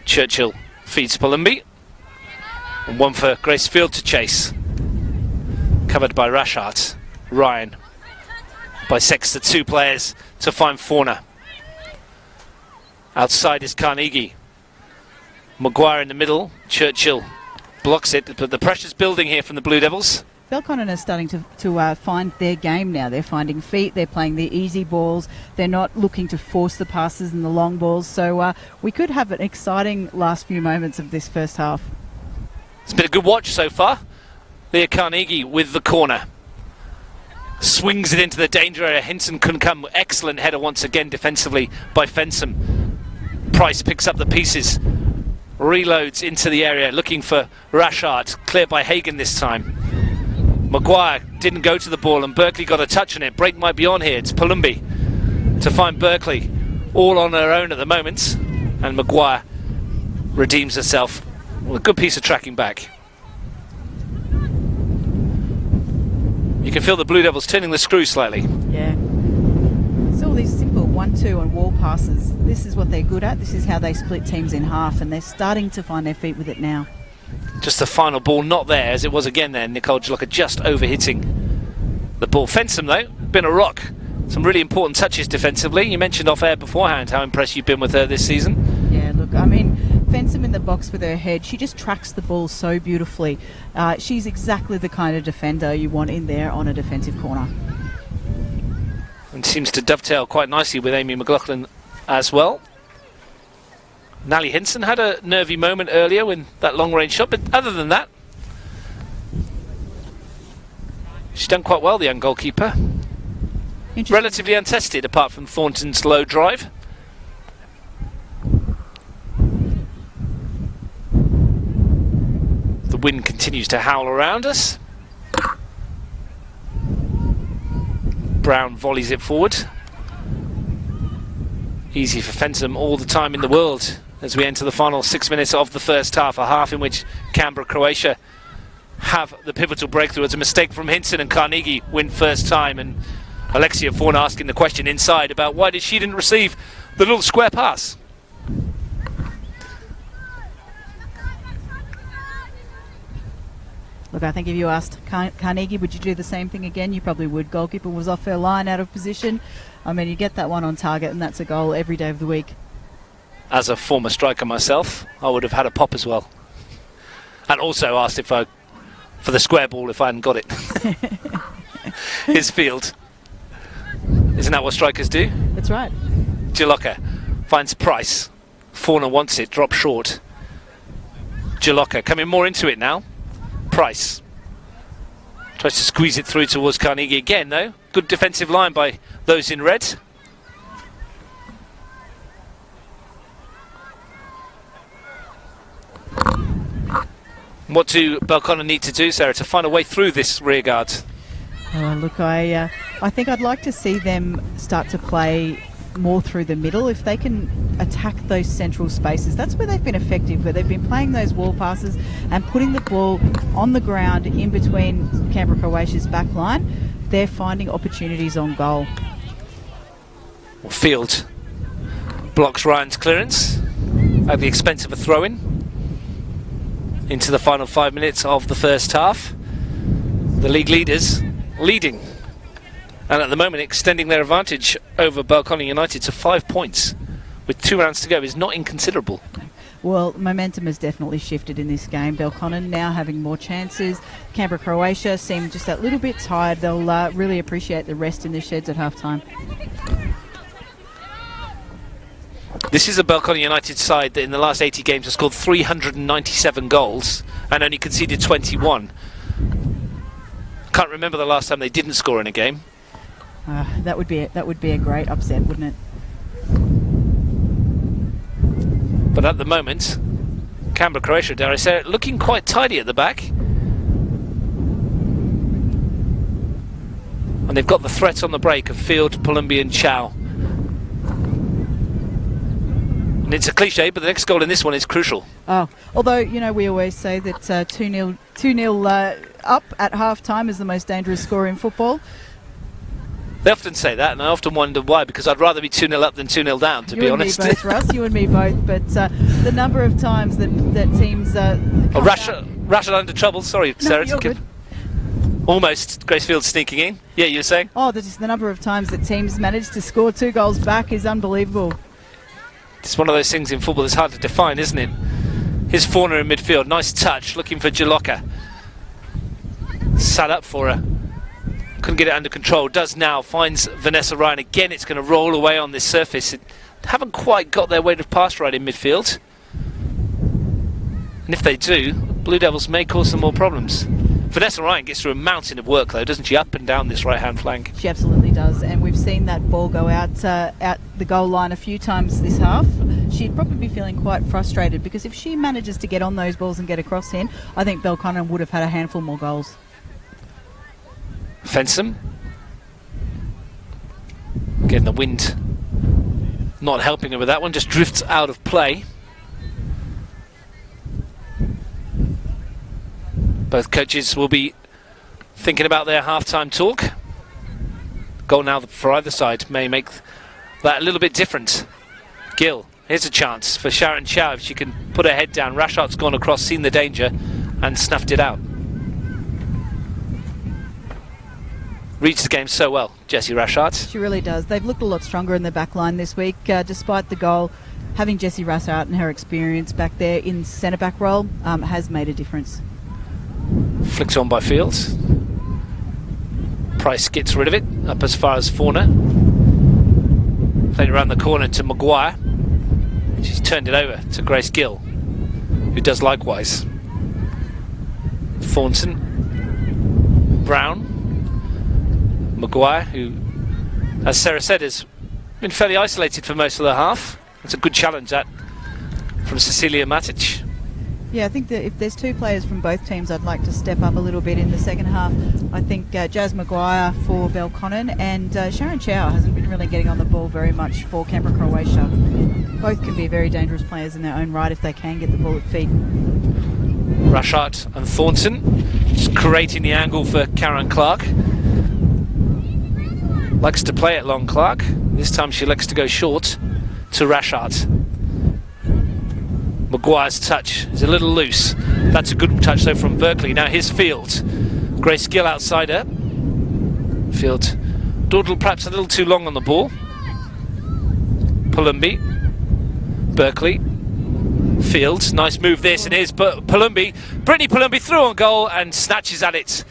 Churchill feeds Palumbi. And one for Grace Field to chase. Covered by Rashard. Ryan bisects the two players to find Fauna. Outside is Carnegie. Maguire in the middle. Churchill blocks it, but the pressure's building here from the Blue Devils. Belconnen are starting to find their game now. They're finding feet, they're playing the easy balls, they're not looking to force the passes and the long balls, so we could have an exciting last few moments of this first half. It's been a good watch so far. Leah Carnegie with the corner. Swings it into the danger area. Hinson couldn't come. Excellent header once again defensively by Fensom. Price picks up the pieces. Reloads into the area looking for Rashard. Cleared by Hagan this time. Maguire didn't go to the ball and Berkeley got a touch on it. Break might be on here. It's Palumbi to find Berkeley. All on her own at the moment. And Maguire redeems herself. Well, a good piece of tracking back. You can feel the Blue Devils turning the screw slightly. Yeah. It's all these simple 1-2 and wall passes. This is what they're good at. This is how they split teams in half, and they're starting to find their feet with it now. Just the final ball not there, as it was again there. Nicole Jalocka just over-hitting the ball. Fensom, though, been a rock. Some really important touches defensively. You mentioned off-air beforehand how impressed you've been with her this season. Yeah, look, I mean, Fensom in the box with her head, she just tracks the ball so beautifully. She's exactly the kind of defender you want in there on a defensive corner. And seems to dovetail quite nicely with Amy McLaughlin as well. Nally Hinson had a nervy moment earlier with that long-range shot, but other than that, she's done quite well, the young goalkeeper. Relatively untested, apart from Thornton's low drive. The wind continues to howl around us. Brown volleys it forward. Easy for Fensom all the time in the world as we enter the final 6 minutes of the first half, a half in which Canberra, Croatia have the pivotal breakthrough. It's a mistake from Hinson and Carnegie win first time, and Alexia Fauna asking the question inside about why did she didn't receive the little square pass. Look, I think if you asked Carnegie, would you do the same thing again? You probably would. Goalkeeper was off her line, out of position. I mean, you get that one on target, and that's a goal every day of the week. As a former striker myself, I would have had a pop as well. And also asked if I for the square ball if I hadn't got it. His field. Isn't that what strikers do? That's right. Jalocca finds Price. Fauna wants it, drops short. Jalocca coming more into it now. Price tries to squeeze it through towards Carnegie again, though. Good defensive line by those in red. What do Belconnen need to do, Sarah, to find a way through this rear guard? Look, I think I'd like to see them start to play more through the middle. If they can attack those central spaces, that's where they've been effective, where they've been playing those wall passes and putting the ball on the ground in between Canberra Croatia's back line. They're finding opportunities on goal. Field blocks Ryan's clearance at the expense of a throw-in into the final 5 minutes of the first half. The league leaders leading, and at the moment extending their advantage over Belconnen United to 5 points with 2 rounds to go is not inconsiderable. Well, momentum has definitely shifted in this game. Belconnen now having more chances. Canberra Croatia seem just a little bit tired. They'll really appreciate the rest in the sheds at half-time. This is a Belconnen United side that in the last 80 games has scored 397 goals and only conceded 21. Can't remember the last time they didn't score in a game. That would be a great upset, wouldn't it? But at the moment, Canberra Croatia, dare I say it, looking quite tidy at the back. And they've got the threat on the break of Field, Palumbi and Chow. And it's a cliche, but the next goal in this one is crucial. Oh, although, you know, we always say that 2-0 up at half-time is the most dangerous score in football. They often say that, and I often wonder why, because I'd rather be 2-0 up than 2-0 down, to be honest. You and me both, Russ, you and me both, but the number of times that teams... Rashid under trouble, sorry, no, Sarah. You're good. Almost Gracefield sneaking in. Yeah, you were saying? Oh, the number of times that teams manage to score 2 goals back is unbelievable. It's one of those things in football that's hard to define, isn't it? Here's Fauna in midfield. Nice touch, looking for Jalocca. Sat up for her. Couldn't get it under control. Does now. Finds Vanessa Ryan. Again, it's going to roll away on this surface. It haven't quite got their weight of pass right in midfield. And if they do, Blue Devils may cause some more problems. Vanessa Ryan gets through a mountain of work, though, doesn't she? Up and down this right-hand flank. She absolutely does, and we've seen that ball go out the goal line a few times this half. She'd probably be feeling quite frustrated, because if she manages to get on those balls and get across in, I think Belconnen would have had a handful more goals. Fensom. Again, the wind not helping her with that one, just drifts out of play. Both coaches will be thinking about their half-time talk. Goal now for either side may make that a little bit different. Gill, here's a chance for Sharon Chow if she can put her head down. Rashart's gone across, seen the danger, and snuffed it out. Reads the game so well, Jessie Rashart. She really does. They've looked a lot stronger in the back line this week, despite the goal. Having Jessie Rashart and her experience back there in centre-back role has made a difference. Flicks on by Fields. Price gets rid of it, up as far as Fauna. Played around the corner to Maguire. She's turned it over to Grace Gill, who does likewise. Thornton. Brown. Maguire, who, as Sarah said, has been fairly isolated for most of the half. It's a good challenge, that, from Cecilia Matic. Yeah, I think that if there's 2 players from both teams I'd like to step up a little bit in the second half, I think Jazz Maguire for Belconnen and Sharon Chow hasn't been really getting on the ball very much for Canberra Croatia. Both can be very dangerous players in their own right if they can get the ball at feet. Rashart and Thornton just creating the angle for Karen Clark. Likes to play it long, Clark. This time she likes to go short to Rashart. Maguire's touch is a little loose. That's a good touch though from Berkeley. Now here's Field. Grace Gill outside her. Field dawdled perhaps a little too long on the ball. Palumbi. Berkeley. Field. Nice move this, and here's Palumbi. Brittany Palumbi through on goal and snatches at it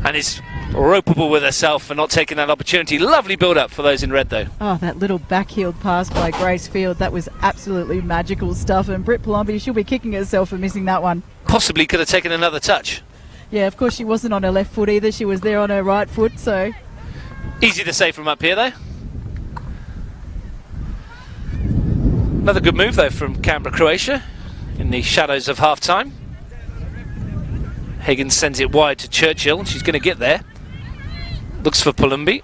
and is ropeable with herself for not taking that opportunity. Lovely build-up for those in red, though. Oh, that little backheeled pass by Grace Field, that was absolutely magical stuff. And Britt Palumbi, she'll be kicking herself for missing that one. Possibly could have taken another touch. Yeah, of course she wasn't on her left foot either. She was there on her right foot, so... Easy to say from up here, though. Another good move, though, from Canberra, Croatia, in the shadows of half-time. Higgins sends it wide to Churchill. She's going to get there. Looks for Palumbi.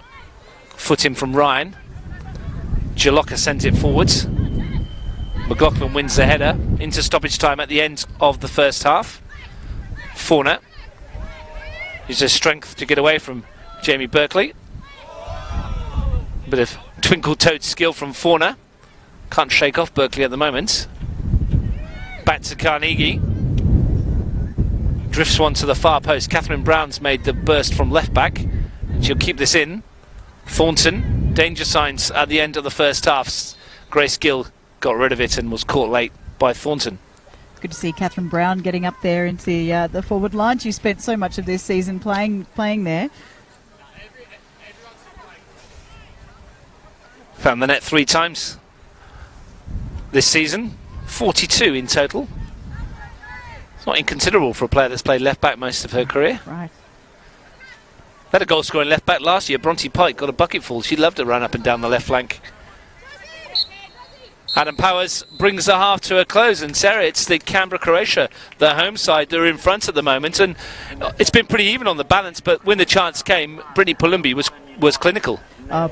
Foot in from Ryan. Jalocka sends it forwards. McLaughlin wins the header into stoppage time at the end of the first half. Fauna uses strength to get away from Jamie Berkeley. Bit of twinkle-toed skill from Fauna. Can't shake off Berkeley at the moment. Back to Carnegie. Drifts one to the far post. Catherine Brown's made the burst from left back. She'll keep this in. Thornton, danger signs at the end of the first half. Grace Gill got rid of it and was caught late by Thornton. Good to see Catherine Brown getting up there into the forward line. She spent so much of this season playing there. Found the net 3 times this season. 42 in total. It's not inconsiderable for a player that's played left back most of her career. Right. Had a goal scoring left back last year. Bronte Pike got a bucketful. She loved to run up and down the left flank. Adam Powers brings the half to a close, and Sarah, it's the Canberra, Croatia, the home side, they're in front at the moment, and it's been pretty even on the balance, but when the chance came, Brittany Palumbi was clinical.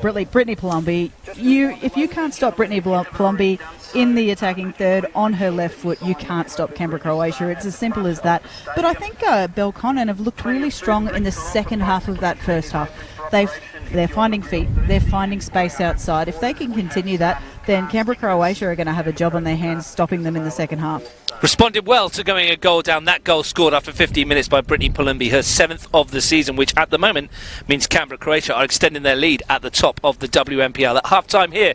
Brittany Palumbi, if you can't stop Brittany Palumbi in the attacking third on her left foot, you can't stop Canberra, Croatia. It's as simple as that. But I think Belconnen have looked really strong in the second half of that first half. They're finding feet, they're finding space outside. If they can continue that, then Canberra, Croatia are going to have a job on their hands stopping them in the second half. Responded well to going a goal down. That goal scored after 15 minutes by Brittany Palumbi, her 7th of the season, which at the moment means Canberra, Croatia are extending their lead at the top of the WNPL. At half-time here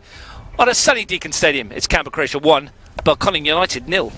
on a sunny Deakin Stadium, it's Canberra, Croatia 1, Belconnen United 0.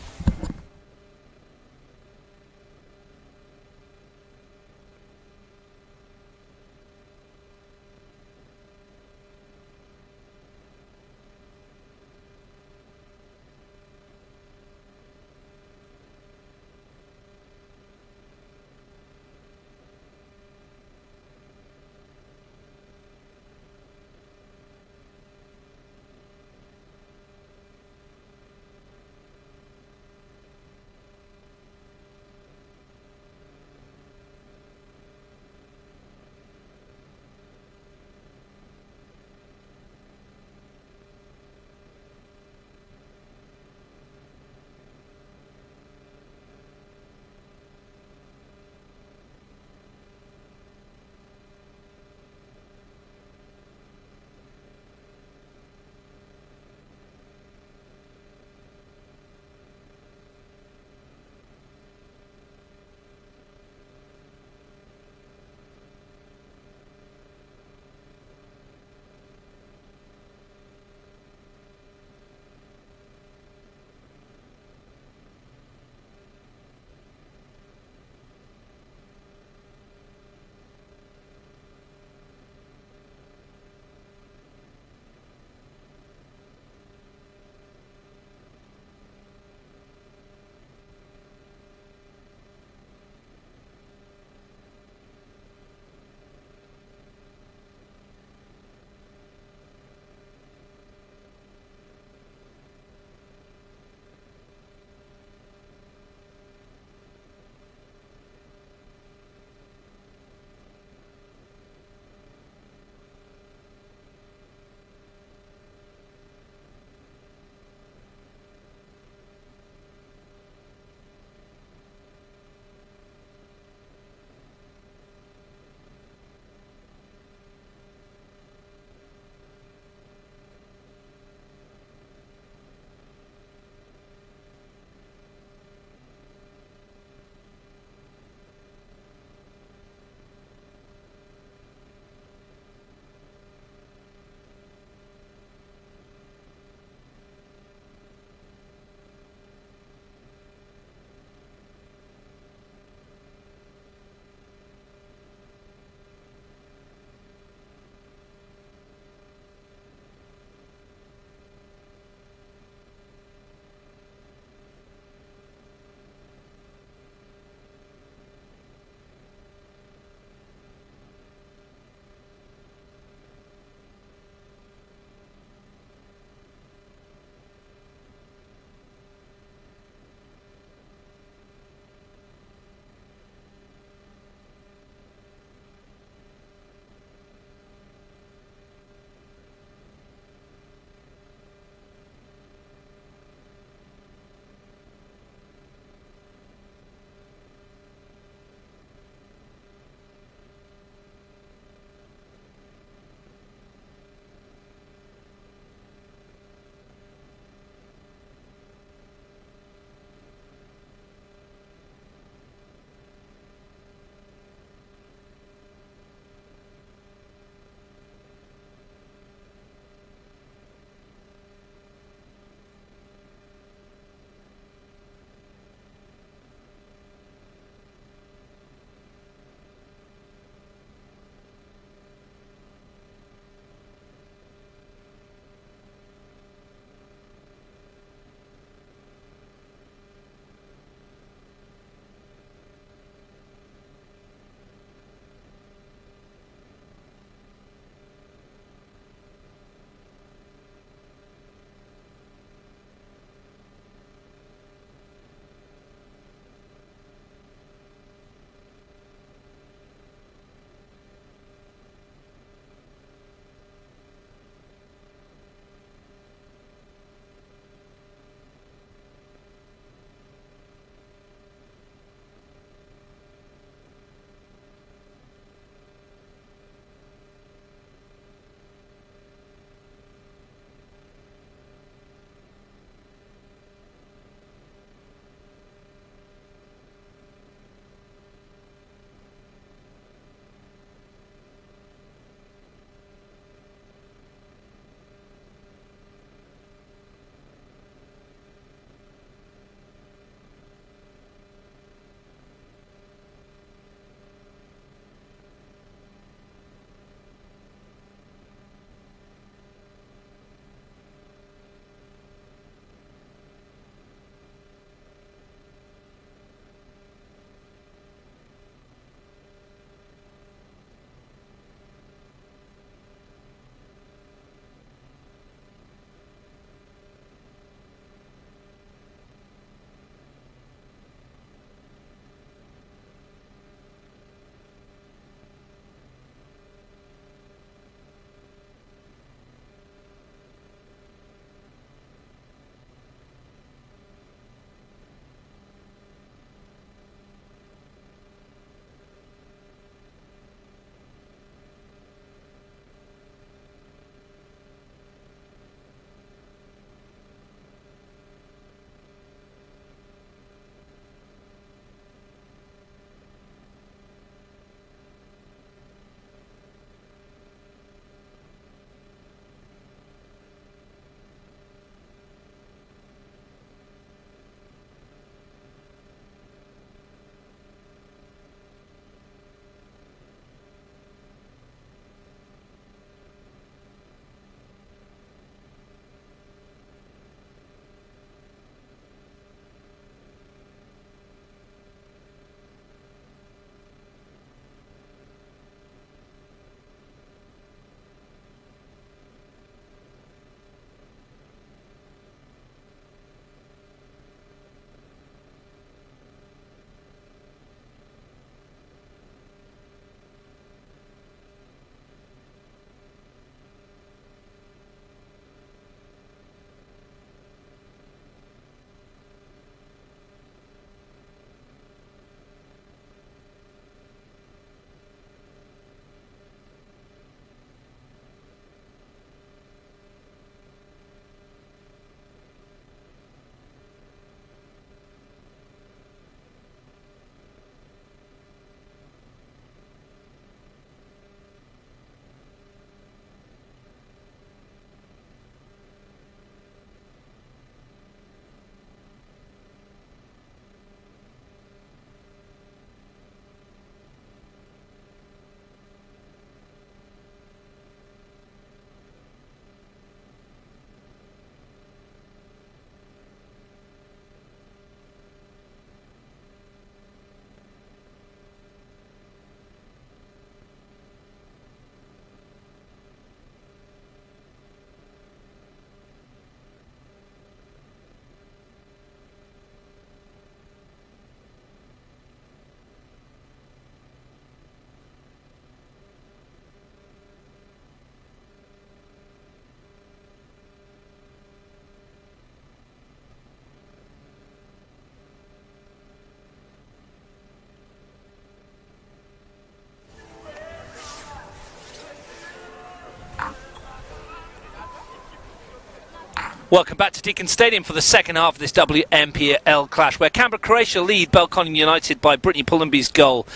Welcome back to Deakin Stadium for the second half of this WNPL clash, where Canberra, Croatia lead Belconnen United by Brittany Palumbi's goal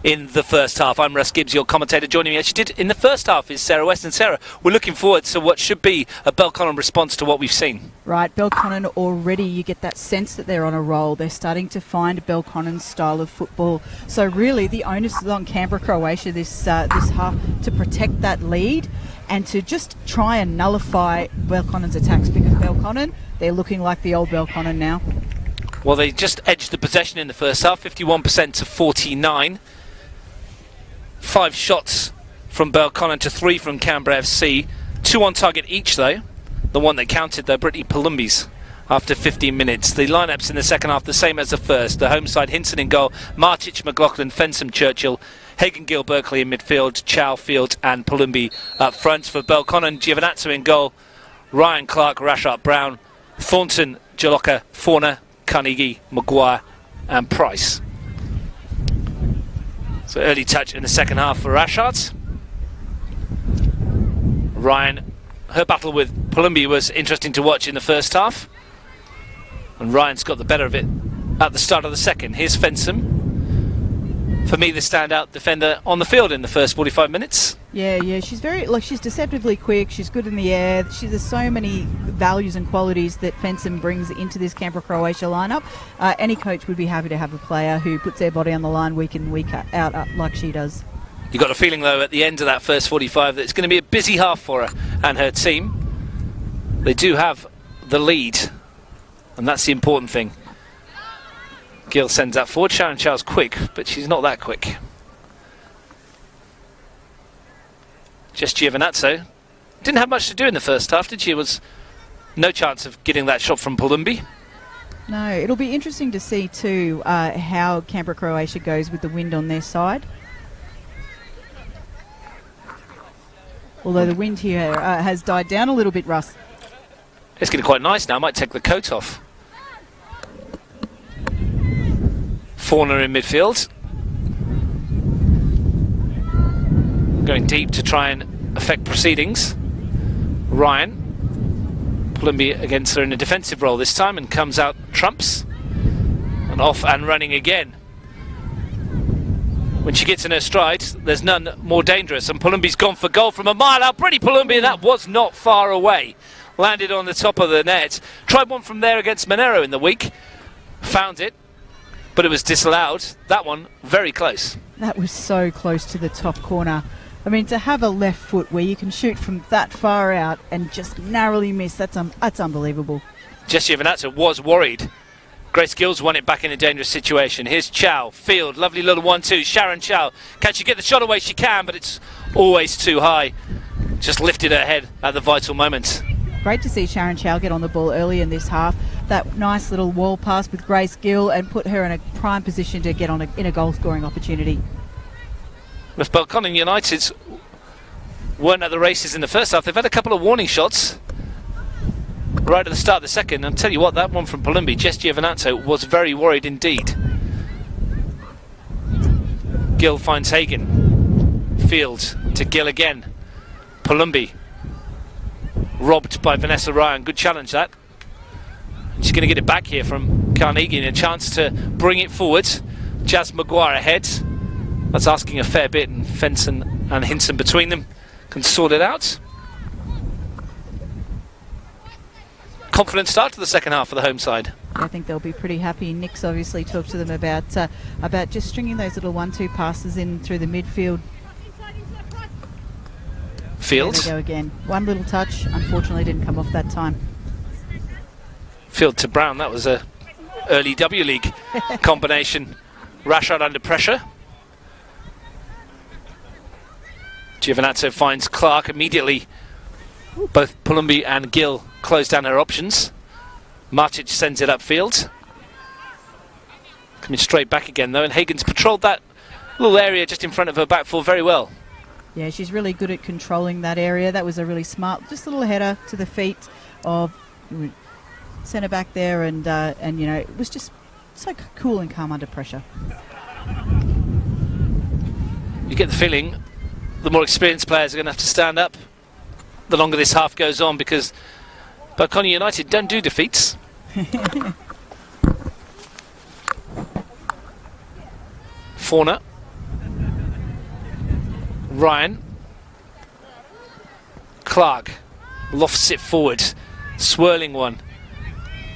in the first half. I'm Russ Gibbs, your commentator. Joining me as she did in the first half is Sarah West. And Sarah, we're looking forward to what should be a Belconnen response to what we've seen. Right, Belconnen already, you get that sense that they're on a roll. They're starting to find Belconnen's style of football. So really, the onus is on Canberra, Croatia this half to protect that lead and to just try and nullify Belconnen's attacks, because Belconnen, they're looking like the old Belconnen now. Well, they just edged the possession in the first half, 51% to 49. 5 shots from Belconnen to 3 from Canberra FC. 2 on target each, though. The one that counted, though, Brittany Palumbi's after 15 minutes. The lineups in the second half the same as the first. The home side, Hinson in goal, Martic, McLaughlin, Fensom, Churchill, Hagen, Gill, Berkeley in midfield, Chow, Field and Palumbi up front. For Belconnen, Giovinazzo in goal, Ryan, Clark, Rashard, Brown, Thornton, Jaloka, Fauna, Carnegie, Maguire and Price. So early touch in the second half for Rashard. Ryan, her battle with Palumbi was interesting to watch in the first half, and Ryan's got the better of it at the start of the second. Here's Fensom. For me, the standout defender on the field in the first 45 minutes. Yeah, she's she's deceptively quick, she's good in the air, there's so many values and qualities that Fensom brings into this Canberra Croatia lineup. Any coach would be happy to have a player who puts their body on the line week in, week out like she does. You got a feeling, though, at the end of that first 45 that it's going to be a busy half for her and her team. They do have the lead, and that's the important thing. Gill sends that forward. Sharon Chow's quick, but she's not that quick. Just Giovinazzo. Didn't have much to do in the first half, did she? Was no chance of getting that shot from Palumbi. No, it'll be interesting to see too how Canberra Croatia goes with the wind on their side. Although the wind here has died down a little bit, Russ. It's getting quite nice now. I might take the coat off. Fauna in midfield. Going deep to try and affect proceedings. Ryan. Palumbi against her in a defensive role this time, and comes out trumps. And off and running again. When she gets in her stride, there's none more dangerous. And Palumbi's gone for goal from a mile out. Brittany Palumbi, and that was not far away. Landed on the top of the net. Tried one from there against Monero in the week. Found it, but it was disallowed. That one, very close. That was so close to the top corner. I mean, to have a left foot where you can shoot from that far out and just narrowly miss, that's unbelievable. Jesse Giovinazzo was worried. Grace Gills won it back in a dangerous situation. Here's Chow, Field, lovely little 1-2. Sharon Chow, can she get the shot away? She can, but it's always too high. Just lifted her head at the vital moment. Great to see Sharon Chow get on the ball early in this half. That nice little wall pass with Grace Gill and put her in a prime position to get in a goal scoring opportunity. If Belconnen United weren't at the races in the first half, they've had a couple of warning shots right at the start of the second. I'll tell you what, that one from Palumbi, Jess Giovinazzo, was very worried indeed. Gill finds Hagen. Field to Gill again. Palumbi robbed by Vanessa Ryan. Good challenge, that. She's going to get it back here from Carnegie, and a chance to bring it forward. Jazz Maguire ahead. That's asking a fair bit, and Fenson and Hinson between them can sort it out. Confident start to the second half for the home side. I think they'll be pretty happy. Nick's obviously talked to them about just stringing those little 1-2 passes in through the midfield. Field. There they go again. One little touch, unfortunately didn't come off that time. Field to Brown, that was a early W League combination. Rashard under pressure. Giovinazzo finds Clark immediately. Both Palumbi and Gill close down her options. Martic sends it upfield. Coming straight back again though, and Hagen's patrolled that little area just in front of her back four very well. Yeah, she's really good at controlling that area. That was a really smart, just a little header to the feet of centre back there, and you know, it was just so cool and calm under pressure. You get the feeling the more experienced players are going to have to stand up the longer this half goes on, because Belconnen United don't do defeats. Fauna. Ryan. Clark lofts it forward. Swirling one.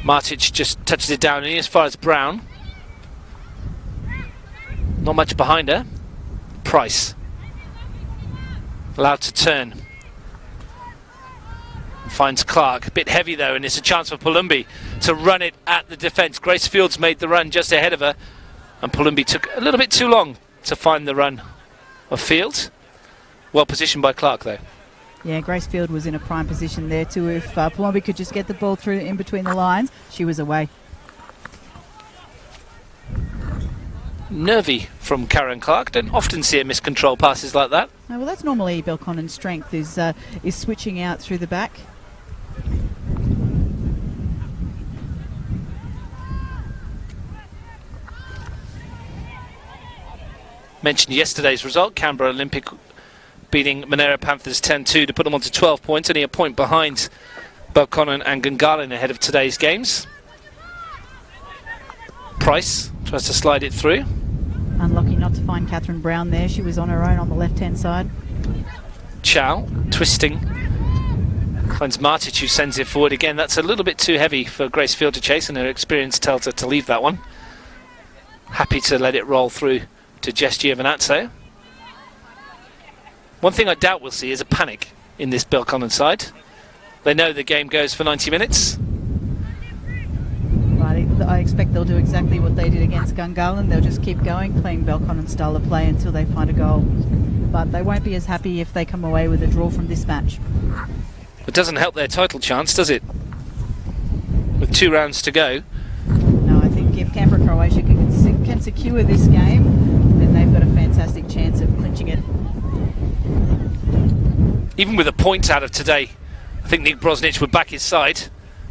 Martic just touches it down in as far as Brown. Not much behind her. Price. Allowed to turn. Finds Clark. A bit heavy though, and it's a chance for Palumbi to run it at the defence. Grace Fields made the run just ahead of her, and Palumbi took a little bit too long to find the run of Fields. Well positioned by Clark though. Yeah, Grace Field was in a prime position there too. If Palumbi could just get the ball through in between the lines, she was away. Nervy from Karen Clark. Don't often see her miscontrol passes like that. No, well, that's normally Belconnen's strength, is switching out through the back. Mentioned yesterday's result, Canberra Olympic beating Monero Panthers 10-2 to put them on to 12 points, only a point behind Belconnen and Gungahlin ahead of today's games. Price tries to slide it through. Unlucky not to find Catherine Brown there. She was on her own on the left-hand side. Chow twisting. Finds Martic, who sends it forward again. That's a little bit too heavy for Grace Field to chase, and her experience tells her to leave that one. Happy to let it roll through to Jess Giovinazzo. One thing I doubt we'll see is a panic in this Belconnen side. They know the game goes for 90 minutes. Right, I expect they'll do exactly what they did against Gungahlin. They'll just keep going, playing Belconnen style of play until they find a goal. But they won't be as happy if they come away with a draw from this match. It doesn't help their title chance, does it? With 2 rounds to go. No, I think if Canberra Croatia can secure this game, then they've got a fantastic chance of clinching it. Even with a point out of today, I think Nick Brosnich would back his side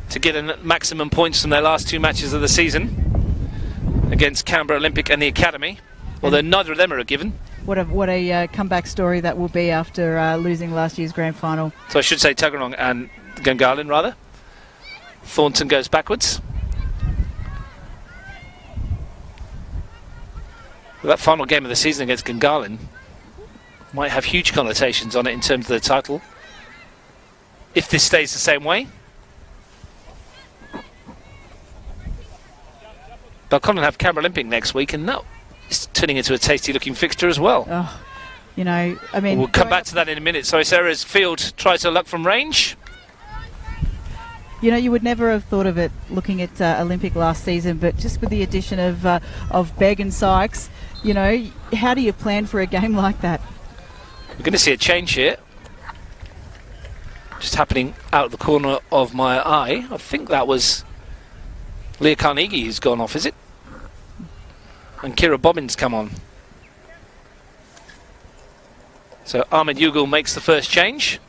to get a maximum points from their last 2 matches of the season against Canberra Olympic and the Academy, although neither of them are a given. What a comeback story that will be after losing last year's grand final. So I should say Tuggeranong and Gungahlin rather. Thornton goes backwards. Well, that final game of the season against Gungahlin might have huge connotations on it in terms of the title, if this stays the same way. Belconnen have Canberra Olympic next week, and that is turning into a tasty looking fixture as well. Oh, you know, I mean... We'll come back to that in a minute. Sorry, Sarah's Field tries her luck from range. You know, you would never have thought of it looking at Olympic last season, but just with the addition of Begg and Sykes, you know, how do you plan for a game like that? We're going to see a change here. Just happening out of the corner of my eye. I think that was Leah Carnegie who's gone off, is it? And Kira Bobbins come on. So Ahmed Ugal makes the first change.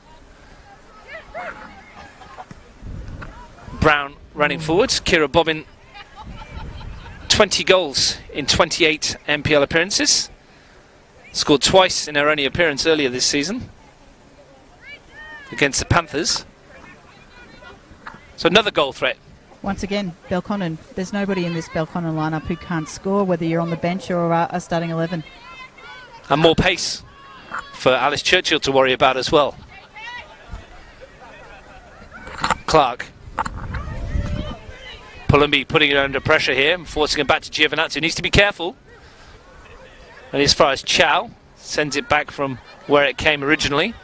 Brown running forwards. Kira Bobbin, 20 goals in 28 NPL appearances. Scored twice in her only appearance earlier this season against the Panthers. So another goal threat. Once again, Belconnen. There's nobody in this Belconnen lineup who can't score, whether you're on the bench or a starting 11. And more pace for Alice Churchill to worry about as well. Clark. Palumbi putting it under pressure here and forcing it back to Giovinazzo. Needs to be careful. And as far as Chow, sends it back from where it came originally.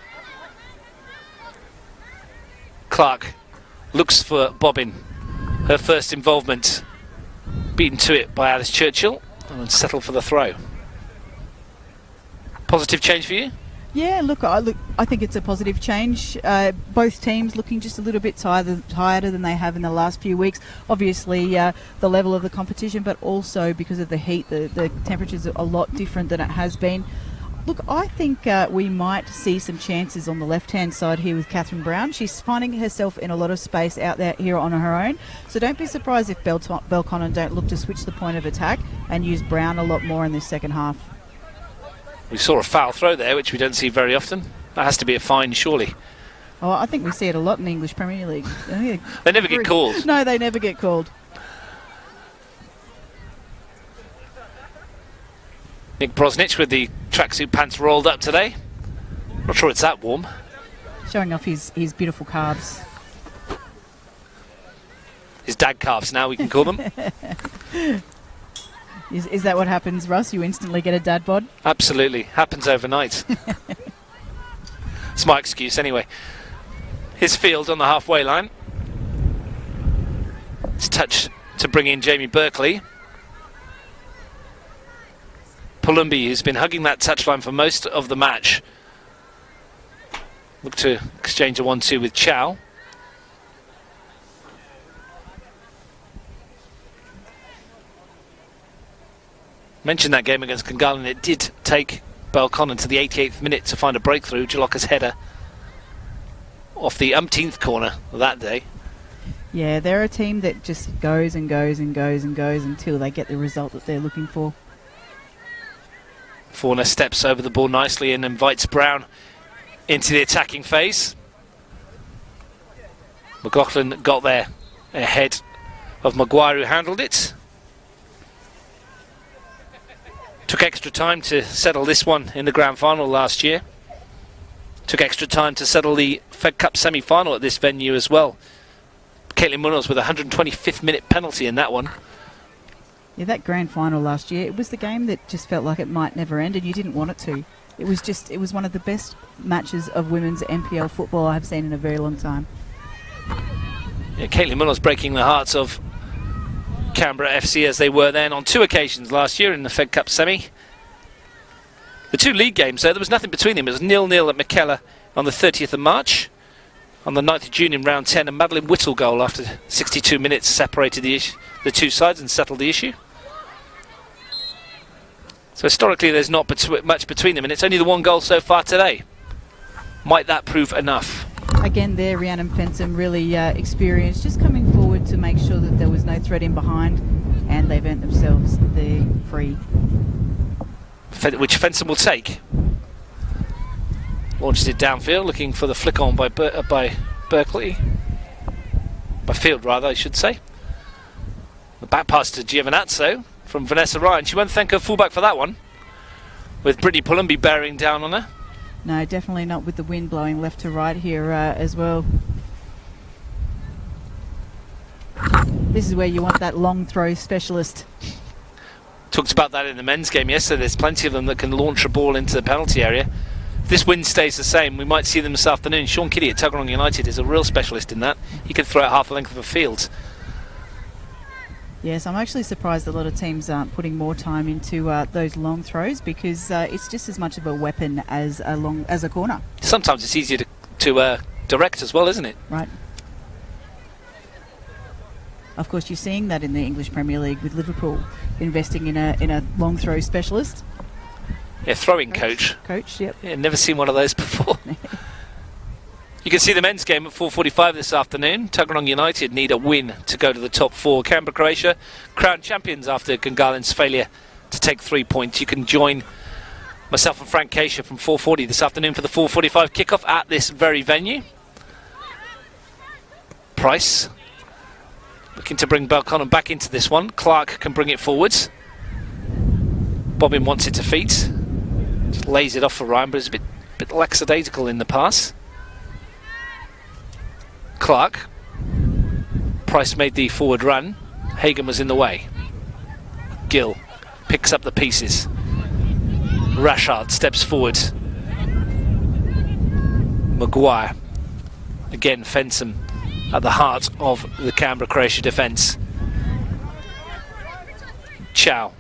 Clark looks for Bobbin. Her first involvement, beaten to it by Alice Churchill, and settled for the throw. Positive change for you? Yeah, look, I think it's a positive change. Both teams looking just a little bit tireder than they have in the last few weeks. Obviously, the level of the competition, but also because of the heat, the temperatures are a lot different than it has been. Look, I think we might see some chances on the left-hand side here with Catherine Brown. She's finding herself in a lot of space out there here on her own. So don't be surprised if Belconnen don't look to switch the point of attack and use Brown a lot more in this second half. We saw a foul throw there, which we don't see very often. That has to be a fine, surely. Oh, I think we see it a lot in the English Premier League. They never get called. No, they never get called. Nick Brosnich with the tracksuit pants rolled up today. Not sure it's that warm. Showing off his beautiful calves. His dad calves now, we can call them. Is that what happens, Russ? You instantly get a dad bod? Absolutely. Happens overnight. It's my excuse anyway. His field on the halfway line. It's touch to bring in Jamie Berkeley. Palumbi, who's been hugging that touchline for most of the match. Look to exchange a 1-2 with Chow. Mentioned that game against Gungahlin. It did take Belconnen to the 88th minute to find a breakthrough. Jalaka's header off the umpteenth corner of that day. Yeah, they're a team that just goes and goes and goes and goes until they get the result that they're looking for. Fauna steps over the ball nicely and invites Brown into the attacking phase. McLaughlin got there ahead of Maguire, who handled it. Took extra time to settle this one in the grand final last year. Took extra time to settle the Fed Cup semi-final at this venue as well. Caitlin Munoz with a 125th minute penalty in that one. Yeah, that grand final last year, it was the game that just felt like it might never end, and you didn't want it to. It was one of the best matches of women's NPL football I've seen in a very long time. Yeah, Caitlin Munoz breaking the hearts of Canberra FC as they were then on 2 occasions last year in the Fed Cup semi. The 2 league games, there was nothing between them. It was 0-0 at McKellar on the 30th of March. On the 9th of June in round 10, a Madeline Whittle goal after 62 minutes separated the 2 sides and settled the issue. So historically there's not much between them, and it's only the 1 goal so far today. Might that prove enough? Again there, Rhiannon Fensom really experienced, just coming forward to make sure that there was no threat in behind, and they've earned themselves the free. Which Fensom will take. Launches it downfield, looking for the flick on by Berkeley. By Field, rather, I should say. The back pass to Giovinazzo from Vanessa Ryan. She won't thank her fullback for that one, with Brittany Palumbi bearing down on her. No, definitely not with the wind blowing left to right here as well. This is where you want that long throw specialist. Talked about that in the men's game yesterday. There's plenty of them that can launch a ball into the penalty area. If this wind stays the same, we might see them this afternoon. Sean Kiddie at Tuggeranong United is a real specialist in that. He can throw it half the length of a field. Yes, I'm actually surprised a lot of teams aren't putting more time into those long throws, because it's just as much of a weapon as a corner. Sometimes it's easier to direct as well, isn't it? Right. Of course, you're seeing that in the English Premier League with Liverpool investing in a long throw specialist. Yeah, throwing coach. Coach, yep. Yeah, never seen one of those before. You can see the men's game at 4:45 this afternoon. Tuggeranong United need a win to go to the top 4. Canberra, Croatia, crowned champions after Gungahlin's failure to take 3 points. You can join myself and Frank Keisha from 4:40 this afternoon for the 4:45 kickoff at this very venue. Price looking to bring Belconnen back into this one. Clark can bring it forwards. Bobbin wants it to feet. Just lays it off for Ryan, but it's a bit lackadaisical in the pass. Clark. Price made the forward run. Hagan was in the way. Gill picks up the pieces. Rashard steps forward. Maguire. Again, Fensom at the heart of the Canberra Croatia defence. Chow.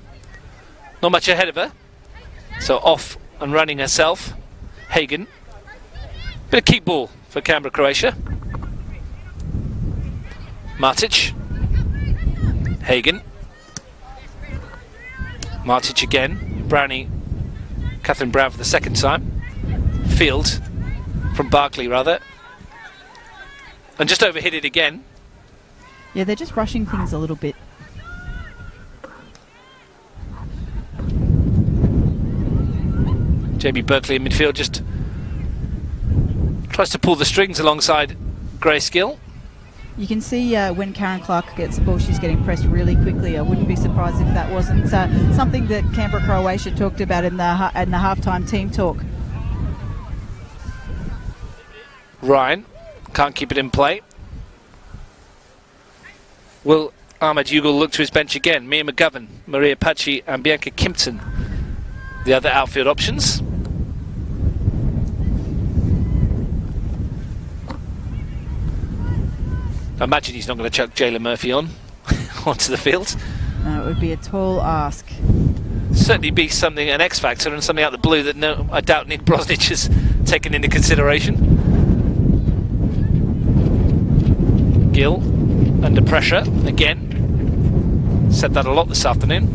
Not much ahead of her. So off and running herself. Hagan. Bit of keep ball for Canberra Croatia. Martic. Hagan. Martic again. Brownie. Catherine Brown for the second time. Field. From Barkley, rather. And just overhit it again. Yeah, they're just rushing things a little bit. Jamie Berkeley in midfield, just Tries to pull the strings alongside Grace Gill. You can see when Karen Clark gets the ball, she's getting pressed really quickly. I wouldn't be surprised if that wasn't something that Canberra Croatia talked about in the halftime team talk. Ryan can't keep it in play. Will Ahmed Ugal look to his bench again? Mia McGovern, Maria Pachi and Bianca Kimpton, the other outfield options. I imagine he's not going to chuck Jayla Murphy onto the field. No, it would be a tall ask. Certainly be something, an X factor and something out of the blue that I doubt Nick Brosnich has taken into consideration. Gill under pressure again. Said that a lot this afternoon.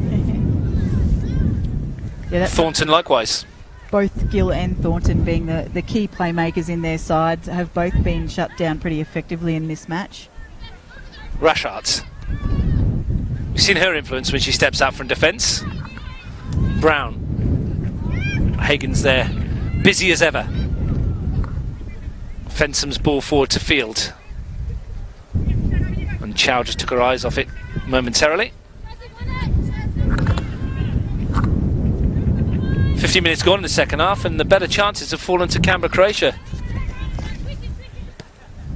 Yeah, Thornton likewise. Both Gill and Thornton, being the key playmakers in their sides, have both been shut down pretty effectively in this match. Rashart. We've seen her influence when she steps out from defence. Brown. Hagen's there, busy as ever. Fensom's ball forward to field. And Chow just took her eyes off it momentarily. 15 minutes gone in the second half, and the better chances have fallen to Canberra Croatia.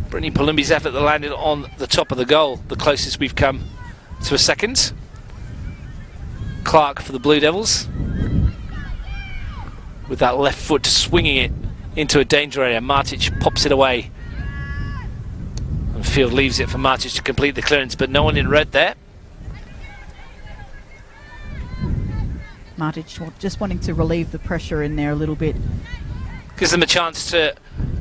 Brittany Palumbi's effort that landed on the top of the goal, the closest we've come to a second. Clark for the Blue Devils, with that left foot swinging it into a danger area. Martic pops it away, and Field leaves it for Martic to complete the clearance, but no one in red there. Martic just wanting to relieve the pressure in there a little bit. Gives them a chance to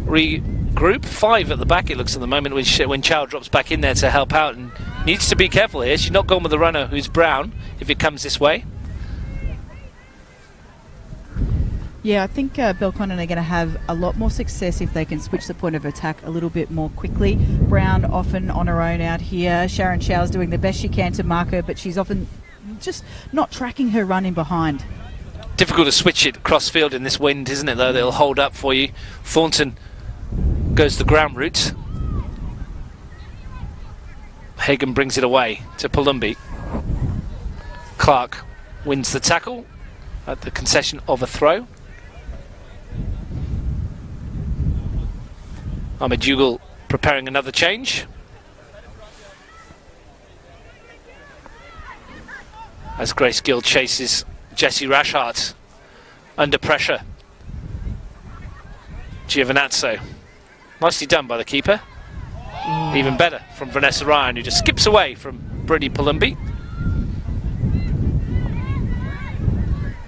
regroup. 5 at the back it looks at the moment when Chow drops back in there to help out, and needs to be careful here. She's not gone with the runner, who's Brown, if it comes this way. Yeah, I think Belconnen are going to have a lot more success if they can switch the point of attack a little bit more quickly. Brown often on her own out here. Sharon Chow's doing the best she can to mark her, but she's often just not tracking her run in behind. Difficult to switch it cross field in this wind, isn't it, though? They'll hold up for you. Thornton goes the ground route. Hagen brings it away to Palumbi. Clark wins the tackle at the concession of a throw. Ahmed Ugal preparing another change. As Grace Gill chases Jessie Rashart under pressure. Giovinazzo. Nicely done by the keeper. Even better from Vanessa Ryan, who just skips away from Brittany Palumbi.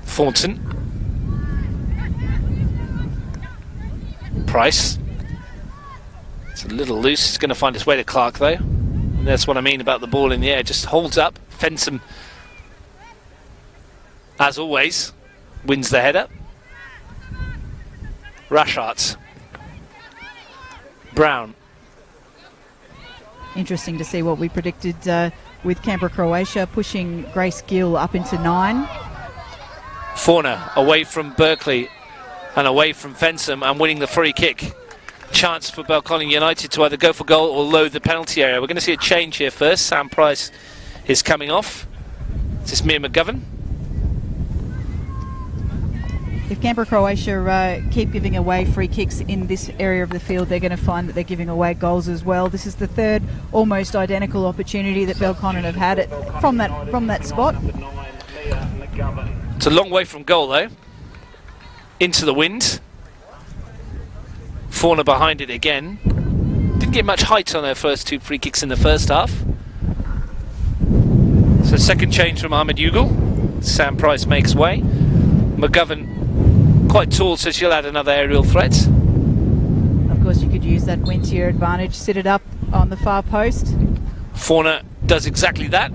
Thornton. Price. It's a little loose. It's going to find its way to Clark, though. And that's what I mean about the ball in the air. Just holds up. Fensom, as always, wins the header. Rashart. Brown. Interesting to see what we predicted with Canberra Croatia pushing Grace Gill up into 9. Fauna away from Berkeley and away from Fensom and winning the free kick. Chance for Belconnen United to either go for goal or load the penalty area. We're going to see a change here first. Sam Price is coming off. This is Mia McGovern. If Canberra Croatia keep giving away free kicks in this area of the field, they're going to find that they're giving away goals as well. This is the third almost identical opportunity that Belconnen have had from that spot. It's a long way from goal, though. Into the wind. Fauna behind it again. Didn't get much height on their first 2 free kicks in the first half. So second change from Ahmed Ugal. Sam Price makes way. McGovern quite tall, so she'll add another aerial threat. Of course, you could use that wind to your advantage. Sit it up on the far post. Fauna does exactly that,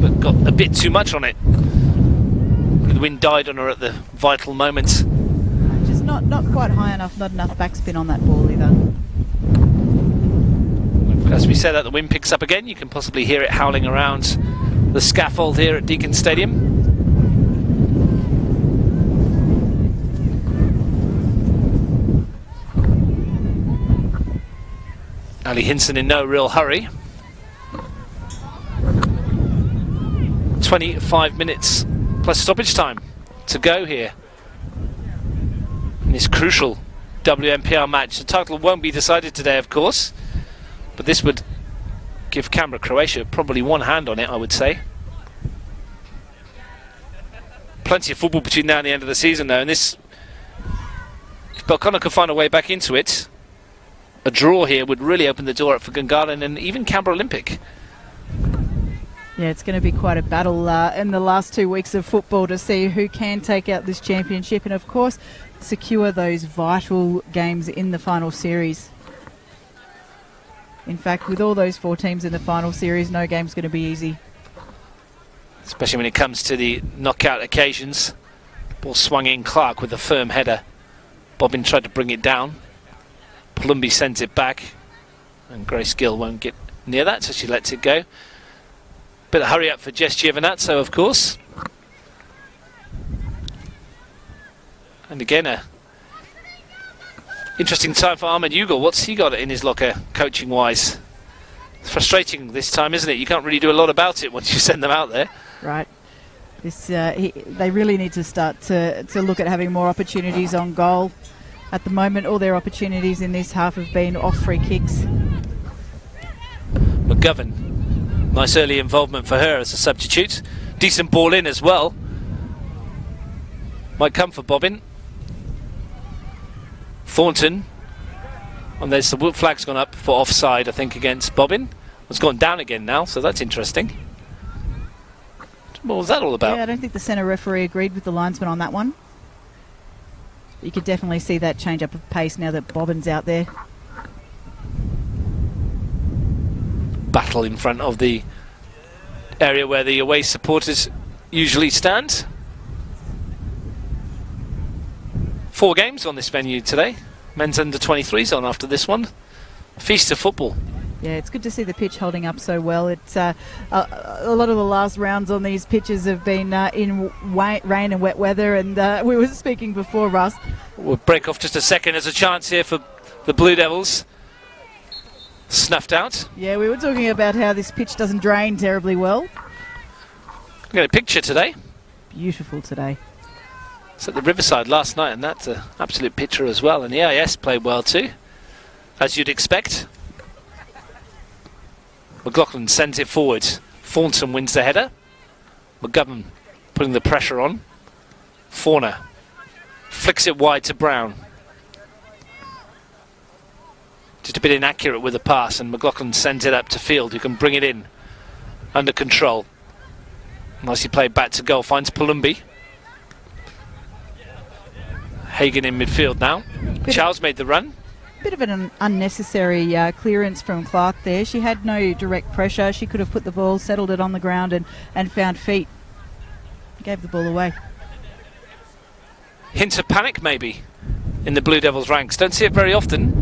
but got a bit too much on it. The wind died on her at the vital moment. Just not quite high enough, not enough backspin on that ball either. As we said, that the wind picks up again. You can possibly hear it howling around the scaffold here at Deakin Stadium. Ali Hinson in no real hurry. 25 minutes plus stoppage time to go here in this crucial WNPL match. The title won't be decided today, of course, but this would give Canberra, Croatia probably one hand on it, I would say. Plenty of football between now and the end of the season, though, and this, if Belconnen could find a way back into it, a draw here would really open the door up for Gungahlin and even Canberra Olympic. Yeah, it's going to be quite a battle in the last 2 weeks of football to see who can take out this championship and, of course, secure those vital games in the final series. In fact, with all those 4 teams in the final series, no game's going to be easy. Especially when it comes to the knockout occasions. Ball swung in, Clark with a firm header. Bobbin tried to bring it down. Palumbi sends it back. And Grace Gill won't get near that, so she lets it go. Bit of hurry up for Jess Giovinazzo, of course. And again, a interesting time for Ahmed Ugal. What's he got in his locker, coaching-wise? It's frustrating this time, isn't it? You can't really do a lot about it once you send them out there. Right. This, they really need to start to look at having more opportunities on goal. At the moment, all their opportunities in this half have been off free kicks. McGovern, nice early involvement for her as a substitute. Decent ball in as well. Might come for Bobbin. Thornton. And there's the flag's gone up for offside, I think, against Bobbin. It's gone down again now, so that's interesting. What was that all about? Yeah, I don't think the centre referee agreed with the linesman on that one. You could definitely see that change up of pace now that Bobbin's out there. Battle in front of the area where the away supporters usually stand. 4 games on this venue today. Men's under 23s on after this one. Feast of football. Yeah, it's good to see the pitch holding up so well. It's a lot of the last rounds on these pitches have been in rain and wet weather, and we were speaking before, Russ. We'll break off just a second. There's a chance here for the Blue Devils. Snuffed out. Yeah, we were talking about how this pitch doesn't drain terribly well. We got a picture today. Beautiful today. It's at the Riverside last night, and that's an absolute picture as well. And the AIS played well too, as you'd expect. McLaughlin sends it forward. Thornton wins the header. McGovern putting the pressure on. Fauna flicks it wide to Brown. Just a bit inaccurate with the pass, and McLaughlin sends it up to Field, who can bring it in under control. Nicely played back to goal, finds Palumbi. Hagen in midfield now. Charles made the run. Bit of an unnecessary clearance from Clark there. She had no direct pressure. She could have put the ball, settled it on the ground and found feet. Gave the ball away. Hint of panic maybe in the Blue Devils ranks. Don't see it very often.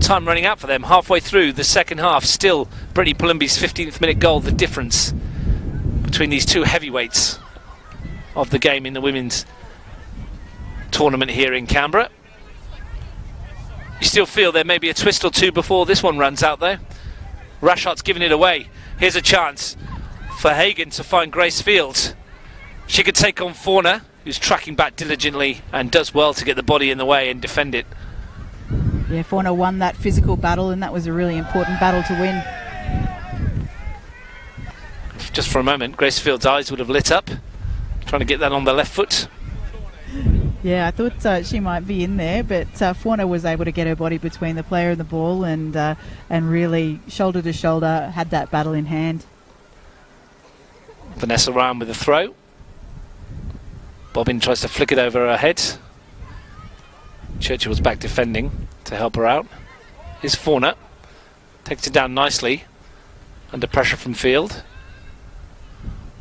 Time running out for them. Halfway through the second half. Still Brittany Palumbi's 15th minute goal. The difference between these two heavyweights of the game in the women's tournament here in Canberra. You still feel there may be a twist or two before this one runs out though. Rashart's giving it away. Here's a chance for Hagen to find Grace Fields. She could take on Fauna, who's tracking back diligently and does well to get the body in the way and defend it. Yeah, Fauna won that physical battle, and that was a really important battle to win. Just for a moment, Grace Fields' eyes would have lit up, trying to get that on the left foot. Yeah, I thought she might be in there, but Fauna was able to get her body between the player and the ball and really shoulder to shoulder had that battle in hand. Vanessa Ryan with the throw. Bobbin tries to flick it over her head. Churchill's back defending to help her out. Here's Fauna. Takes it down nicely. Under pressure from Field.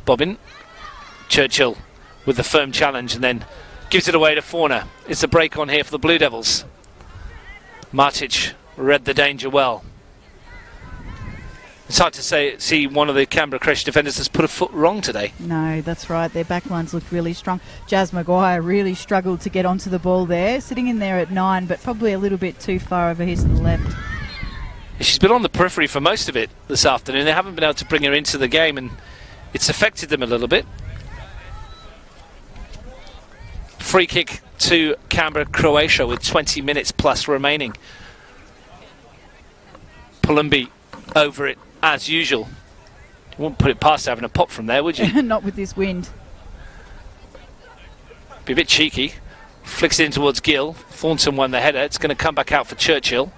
Bobbin. Churchill with the firm challenge and then gives it away to Fauna. It's a break on here for the Blue Devils. Martic read the danger well. It's hard to see one of the Canberra Croatia defenders has put a foot wrong today. No, that's right. Their backlines looked really strong. Jazz Maguire really struggled to get onto the ball there. Sitting in there at 9, but probably a little bit too far over his to the left. She's been on the periphery for most of it this afternoon. They haven't been able to bring her into the game, and it's affected them a little bit. Free kick to Canberra, Croatia, with 20 minutes plus remaining. Palumbi over it as usual. You wouldn't put it past having a pop from there, would you? Not with this wind. Be a bit cheeky. Flicks it in towards Gill. Thornton won the header. It's going to come back out for Churchill.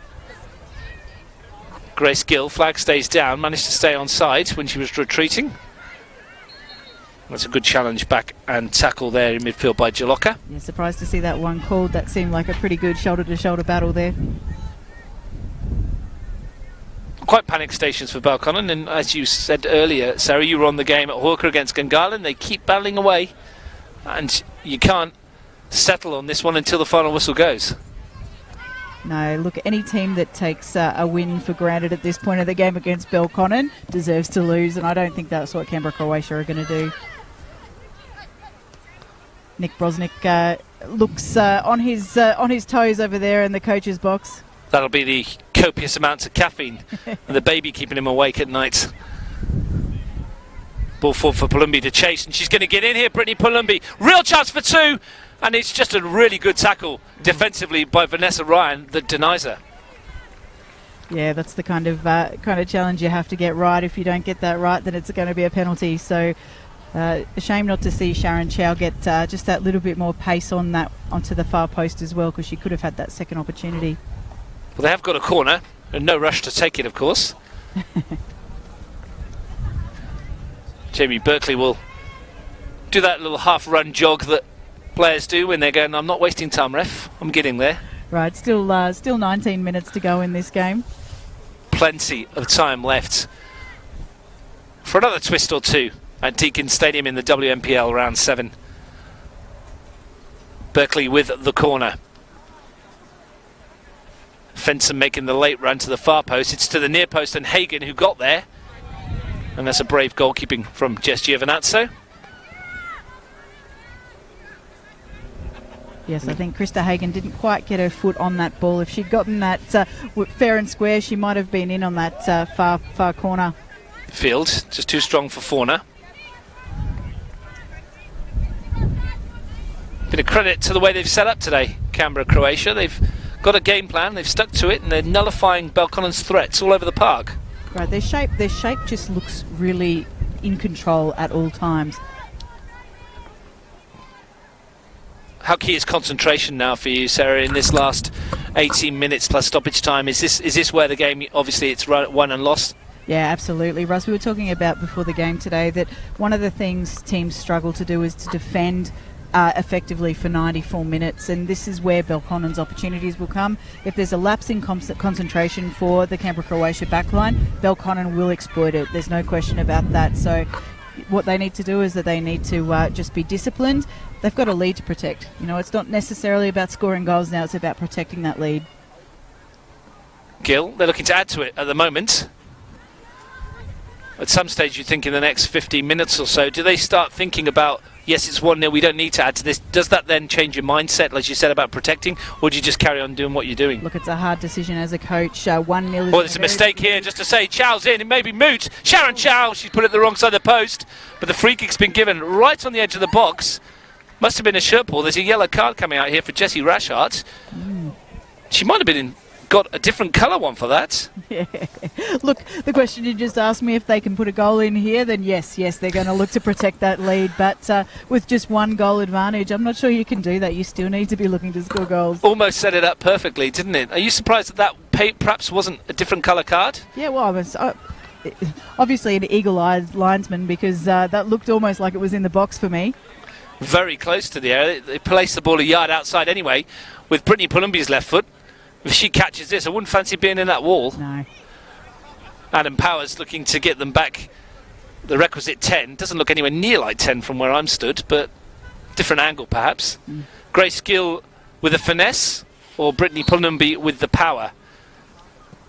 Grace Gill, flag stays down, managed to stay on side when she was retreating. That's a good challenge back and tackle there in midfield by Jaloka. Yeah, surprised to see that one called. That seemed like a pretty good shoulder-to-shoulder battle there. Quite panic stations for Belconnen, and as you said earlier, Sarah, you were on the game at Hawker against Gungahlin. They keep battling away, and you can't settle on this one until the final whistle goes. No, look, any team that takes a win for granted at this point of the game against Belconnen deserves to lose, and I don't think that's what Canberra, Croatia are going to do. Nick Brosnick looks on his toes over there in the coach's box. That'll be the copious amounts of caffeine and the baby keeping him awake at night. Ball forward for Palumbi to chase, and she's going to get in here, Brittany Palumbi. Real chance for two, and it's just a really good tackle defensively by Vanessa Ryan that denies her. Yeah, that's the kind of challenge you have to get right. If you don't get that right, then it's going to be a penalty. So a shame not to see Sharon Chow get just that little bit more pace on that onto the far post as well, because she could have had that second opportunity. Well, they have got a corner, and no rush to take it, of course. Jamie Berkeley will do that little half-run jog that players do when they're going, I'm not wasting time, ref, I'm getting there. Right, still 19 minutes to go in this game. Plenty of time left for another twist or two at Deakin Stadium in the WNPL round 7. Berkeley with the corner. Fenton making the late run to the far post. It's to the near post, and Hagen who got there. And that's a brave goalkeeping from Jess Giovinazzo. Yes, I think Krista Hagen didn't quite get her foot on that ball. If she'd gotten that fair and square, she might have been in on that far corner. Field, just too strong for Fauna. Bit of credit to the way they've set up today, Canberra, Croatia. They've got a game plan, they've stuck to it, and they're nullifying Belconnen's threats all over the park. Right, their shape just looks really in control at all times. How key is concentration now for you, Sarah, in this last 18 minutes plus stoppage time? Is this where the game, obviously it's won and lost? Yeah, absolutely. Russ, we were talking about before the game today that one of the things teams struggle to do is to defend effectively for 94 minutes, and this is where Belconnen's opportunities will come. If there's a lapse in concentration for the Canberra Croatia backline, Belconnen will exploit it. There's no question about that. So what they need to do is that they need to just be disciplined. They've got a lead to protect. You know, it's not necessarily about scoring goals now, it's about protecting that lead. Gill, they're looking to add to it at the moment. At some stage, you think in the next 15 minutes or so, do they start thinking about, yes, it's 1-0, we don't need to add to this? Does that then change your mindset, like you said, about protecting, or do you just carry on doing what you're doing? Look, it's a hard decision as a coach. 1-0 is... Well, there's a mistake here, just to say, Chow's in, it may be moot. Sharon Chow, she's put it the wrong side of the post, but the free kick's been given right on the edge of the box. Must have been a shirt ball. There's a yellow card coming out here for Jessie Rashart. She might have been got a different colour one for that. Yeah. Look, the question you just asked me, if they can put a goal in here, then yes, they're going to look to protect that lead. But with just one goal advantage, I'm not sure you can do that. You still need to be looking to score goals. Almost set it up perfectly, didn't it? Are you surprised that perhaps wasn't a different colour card? Yeah, well, I was obviously an eagle-eyed linesman, because that looked almost like it was in the box for me. Very close to the area. They placed the ball a yard outside anyway, with Brittany Palumbi's left foot. If she catches this, I wouldn't fancy being in that wall. No. Adam Powers looking to get them back the requisite 10. Doesn't look anywhere near like 10 from where I'm stood, but different angle perhaps. Grace Gill with a finesse, or Brittany Palumbi with the power?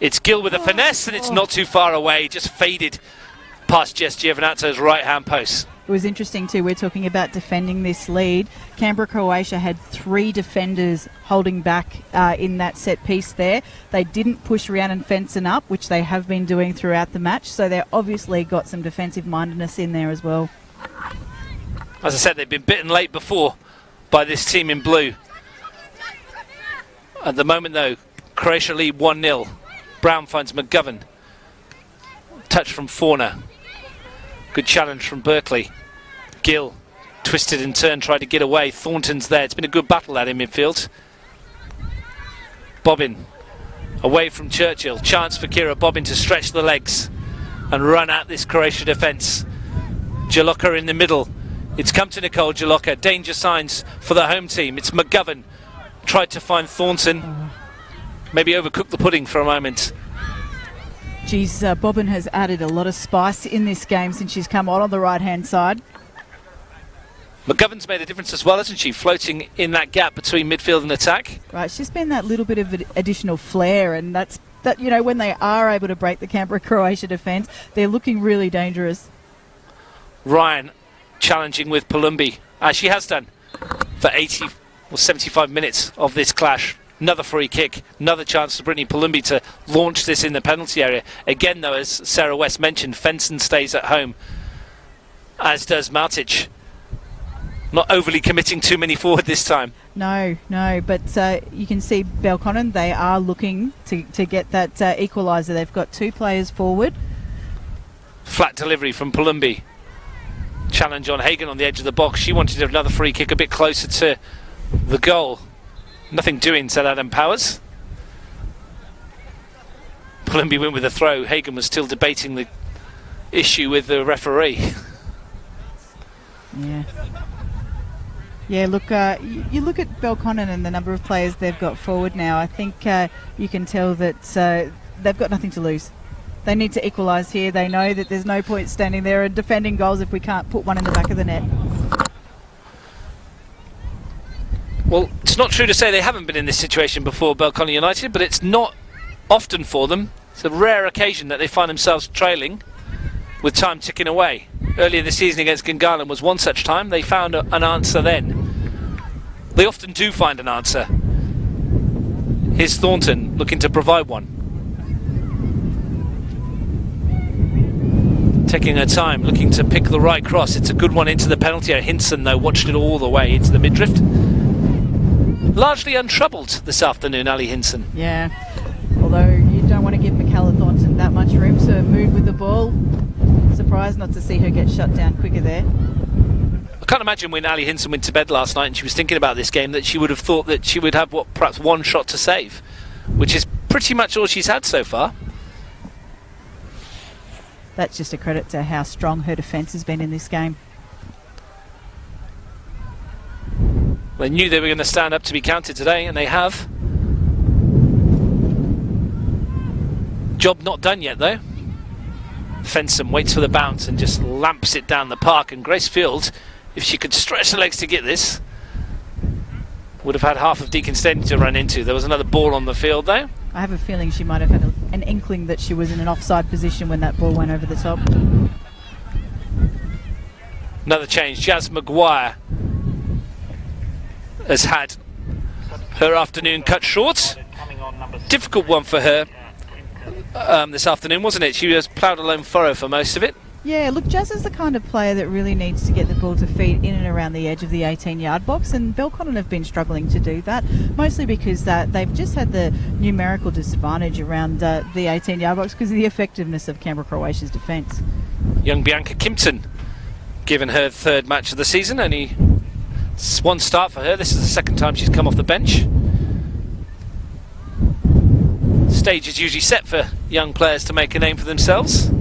It's Gill with a finesse, and it's not too far away. Just faded past Jess Giovinazzo's right-hand post. It was interesting too, we're talking about defending this lead. Canberra, Croatia had 3 defenders holding back in that set piece there. They didn't push Rhiannon Fenson up, which they have been doing throughout the match, so they've obviously got some defensive mindedness in there as well. As I said, they've been bitten late before by this team in blue. At the moment, though, Croatia lead 1-0. Brown finds McGovern. Touch from Fauna. Good challenge from Berkeley. Gill twisted and turned, tried to get away. Thornton's there. It's been a good battle out in midfield. Bobbin away from Churchill. Chance for Kira Bobbin to stretch the legs and run at this Croatia defence. Jaloka in the middle. It's come to Nicole Jaloka. Danger signs for the home team. It's McGovern. Tried to find Thornton. Maybe overcooked the pudding for a moment. Geez, Bobbin has added a lot of spice in this game since she's come on the right-hand side. McGovern's made a difference as well, hasn't she? Floating in that gap between midfield and attack. Right, she's been that little bit of additional flair, and that you know, when they are able to break the Canberra-Croatia defence, they're looking really dangerous. Ryan challenging with Palumbi, as she has done for 80 or 75 minutes of this clash. Another free kick, another chance for Brittany Palumbi to launch this in the penalty area. Again, though, as Sarah West mentioned, Fenson stays at home, as does Martic. Not overly committing too many forward this time. No, but you can see Belconnen, they are looking to get that equaliser. They've got 2 players forward. Flat delivery from Palumbi. Challenge on Hagan on the edge of the box. She wanted another free kick a bit closer to the goal. Nothing doing, said Adam Powers. Palumbi went with a throw. Hagan was still debating the issue with the referee. Yeah, look, you look at Belconnen and the number of players they've got forward now. I think you can tell that they've got nothing to lose. They need to equalise here. They know that there's no point standing there and defending goals if we can't put one in the back of the net. Well, it's not true to say they haven't been in this situation before, Belconnen United, but it's not often for them. It's a rare occasion that they find themselves trailing with time ticking away. Earlier this season against Gungahlin was one such time. They found an answer then. They often do find an answer. Here's Thornton looking to provide one. Taking her time, looking to pick the right cross. It's a good one into the penalty area. Hinson, though, watched it all the way into the midriff. Largely untroubled this afternoon, Ali Hinson. Yeah, although you don't want to give Michaela Thornton that much room to move with the ball. Surprised not to see her get shut down quicker there. I can't imagine when Ali Hinson went to bed last night and she was thinking about this game that she would have thought that she would have perhaps one shot to save, which is pretty much all she's had so far. That's just a credit to how strong her defence has been in this game. They knew they were going to stand up to be counted today, and they have. Job not done yet, though. Fenson waits for the bounce and just lamps it down the park, and Grace Field, if she could stretch the legs to get this, would have had half of Deacon Stadium to run into. There was another ball on the field, though. I have a feeling she might have had an inkling that she was in an offside position when that ball went over the top. Another change. Jazz Maguire has had her afternoon cut short. Difficult one for her this afternoon, wasn't it? She has ploughed a lone furrow for most of it. Yeah, look, Jazz is the kind of player that really needs to get the ball to feet in and around the edge of the 18-yard box, and Belconnen have been struggling to do that, mostly because they've just had the numerical disadvantage around the 18-yard box because of the effectiveness of Canberra Croatia's defence. Young Bianca Kimpton, given her 3rd match of the season, only one start for her. This is the 2nd time she's come off the bench. Stage is usually set for young players to make a name for themselves.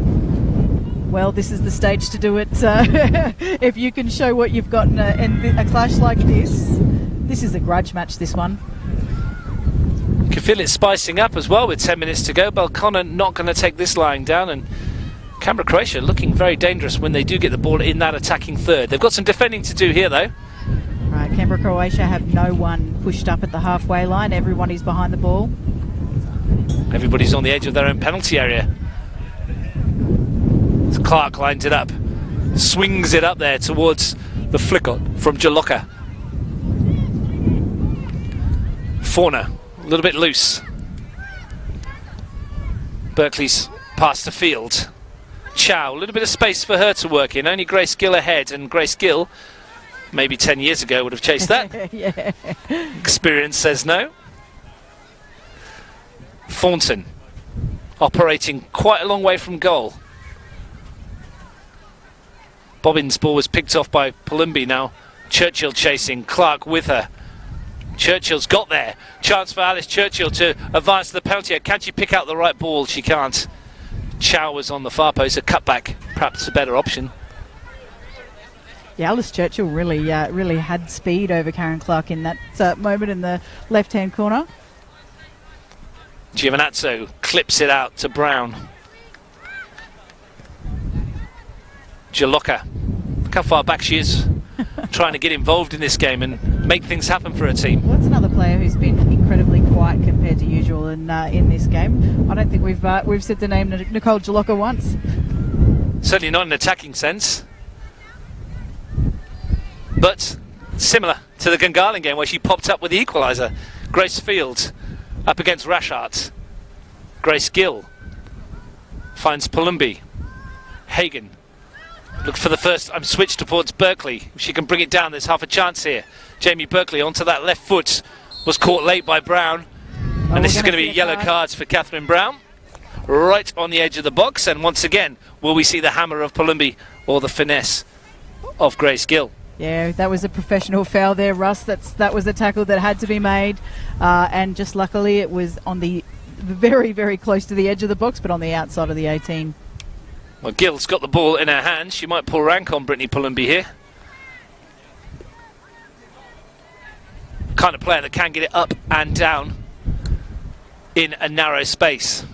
Well, this is the stage to do it. If you can show what you've got in a clash like this. This is a grudge match, this one. You can feel it spicing up as well with 10 minutes to go. Belconnen not going to take this lying down, and Canberra Croatia looking very dangerous when they do get the ball in that attacking third. They've got some defending to do here, though. Right, Canberra Croatia have no one pushed up at the halfway line. Everybody's behind the ball. Everybody's on the edge of their own penalty area. Clark lines it up, swings it up there towards the flick-on from Jaloka. Fauna, a little bit loose. Berkeley's past the field. Chow, a little bit of space for her to work in. Only Grace Gill ahead, and Grace Gill, maybe 10 years ago, would have chased that. Yeah. Experience says no. Thornton, operating quite a long way from goal. Bobbin's ball was picked off by Palumbi now. Churchill chasing, Clark with her. Churchill's got there. Chance for Alice Churchill to advance to the penalty area. Can she pick out the right ball? She can't. Chow was on the far post. A cutback, perhaps a better option. Yeah, Alice Churchill really had speed over Karen Clark in that moment in the left-hand corner. Giovinazzo clips it out to Brown. Jaloka. Look how far back she is. Trying to get involved in this game and make things happen for her team. Well, that's another player who's been incredibly quiet compared to usual in this game. I don't think we've said the name Nicole Jaloka once. Certainly not in an attacking sense. But similar to the Gungahlin game where she popped up with the equaliser. Grace Field up against Rashart. Grace Gill finds Palumbi. Hagen. Look for the first. I'm switched towards Berkeley. If she can bring it down, there's half a chance here. Jamie Berkeley onto that left foot. Was caught late by Brown. And this is going to be yellow cards for Catherine Brown. Right on the edge of the box. And once again, will we see the hammer of Palumbi or the finesse of Grace Gill? Yeah, that was a professional foul there, Russ. That was a tackle that had to be made. And just luckily it was on the very, very close to the edge of the box, but on the outside of the 18. Well, Gill's got the ball in her hands. She might pull rank on Brittany Palumbi here. Kind of player that can get it up and down in a narrow space.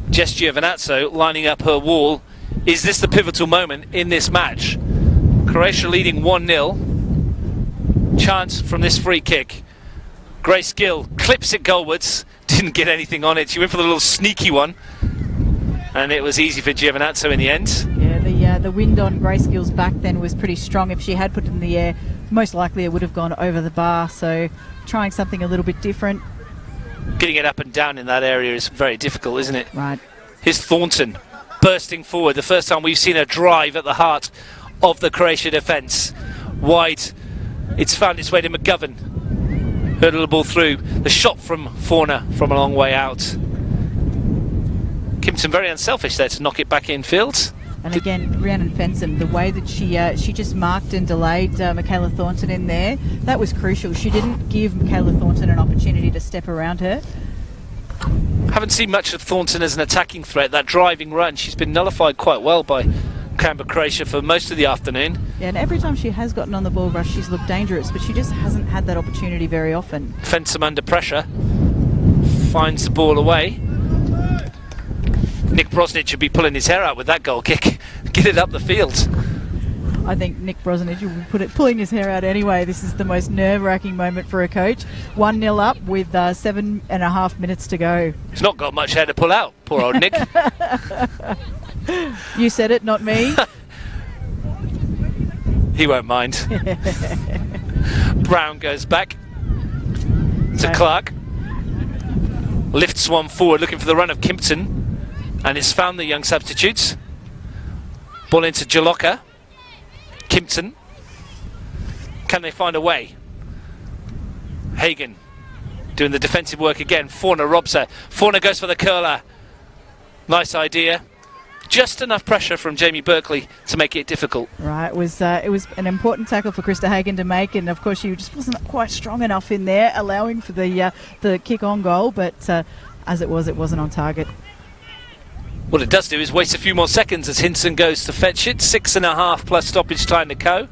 Jess Giovinazzo lining up her wall. Is this the pivotal moment in this match? Croatia leading 1-0. Chance from this free kick. Grace Gill clips it goalwards. Didn't get anything on it. She went for the little sneaky one. And it was easy for Giovinazzo in the end. Yeah, the wind on Grace Gill's back then was pretty strong. If she had put it in the air, most likely it would have gone over the bar. So trying something a little bit different. Getting it up and down in that area is very difficult, isn't it? Right. Here's Thornton bursting forward. The first time we've seen her drive at the heart of the Croatia defence. Wide. It's found its way to McGovern. Hurdled the ball through. The shot from Fauna from a long way out. Kimpton very unselfish there to knock it back in field. And again, Rhiannon Fenson, the way that she just marked and delayed Michaela Thornton in there, that was crucial. She didn't give Michaela Thornton an opportunity to step around her. Haven't seen much of Thornton as an attacking threat. That driving run, she's been nullified quite well by Canberra Croatia for most of the afternoon. Yeah, and every time she has gotten on the ball rush, she's looked dangerous, but she just hasn't had that opportunity very often. Fensom under pressure. Finds the ball away. Nick Brosnich should be pulling his hair out with that goal kick. Get it up the field. I think Nick Brosnich will be pulling his hair out anyway. This is the most nerve-wracking moment for a coach. 1-0 up with 7.5 minutes to go. He's not got much hair to pull out, poor old Nick. You said it, not me. He won't mind. Brown goes back to Clark. Lifts one forward, looking for the run of Kimpton. And it's found the young substitutes. Ball into Jaloka. Kimpton. Can they find a way? Hagen doing the defensive work again. Fauna robs her. Fauna goes for the curler. Nice idea. Just enough pressure from Jamie Berkeley to make it difficult. Right, it was an important tackle for Krista Hagen to make, and of course she just wasn't quite strong enough in there, allowing for the kick on goal. But as it wasn't on target. What it does do is waste a few more seconds as Hinson goes to fetch it. 6.5 plus stoppage time to go.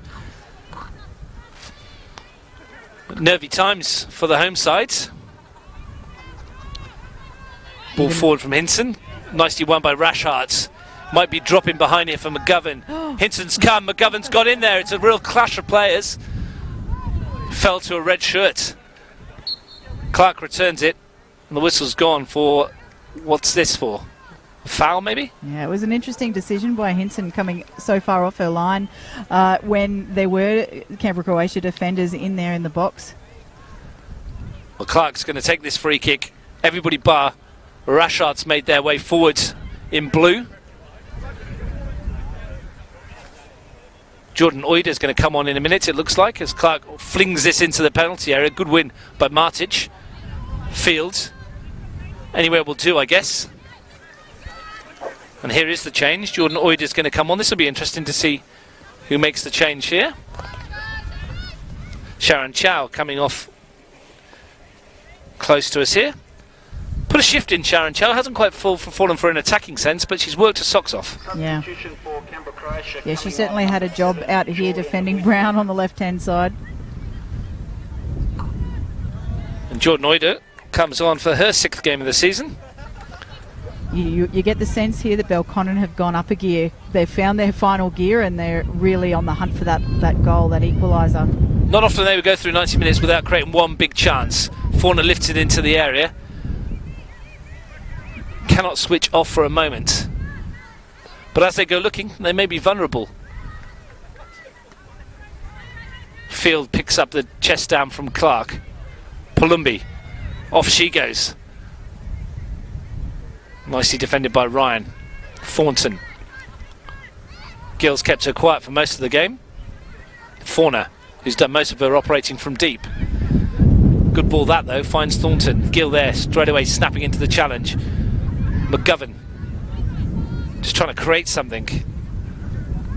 Nervy times for the home side. Ball forward from Hinson. Nicely won by Rashart. Might be dropping behind here for McGovern. Hinson's come. McGovern's got in there. It's a real clash of players. Fell to a red shirt. Clark returns it. And the whistle's gone for... What's this for? Foul, maybe? Yeah, it was an interesting decision by Hinson coming so far off her line when there were Canberra Croatia defenders in there in the box. Well, Clark's going to take this free kick. Everybody bar Rashard's made their way forward in blue. Jordan Oider's going to come on in a minute, it looks like, as Clark flings this into the penalty area. Good win by Martic. Fields. Anywhere will do, I guess. And here is the change. Jordan Oider's going to come on. This will be interesting to see who makes the change here. Sharon Chow coming off close to us here. Put a shift in Sharon Chow. Hasn't quite fallen for an attacking sense, but she's worked her socks off. Yeah. Yeah, she certainly had a job out here defending Brown on the left-hand side. And Jordan Oider comes on for her 6th game of the season. You get the sense here that Belconnen have gone up a gear. They've found their final gear and they're really on the hunt for that goal, that equaliser. Not often they would go through 90 minutes without creating one big chance. Fauna lifts it into the area. Cannot switch off for a moment. But as they go looking, they may be vulnerable. Field picks up the chest down from Clark. Palumbi. Off she goes. Nicely defended by Ryan. Thornton. Gill's kept her quiet for most of the game. Fauna, who's done most of her operating from deep. Good ball that though, finds Thornton. Gill there, straight away snapping into the challenge. McGovern. Just trying to create something.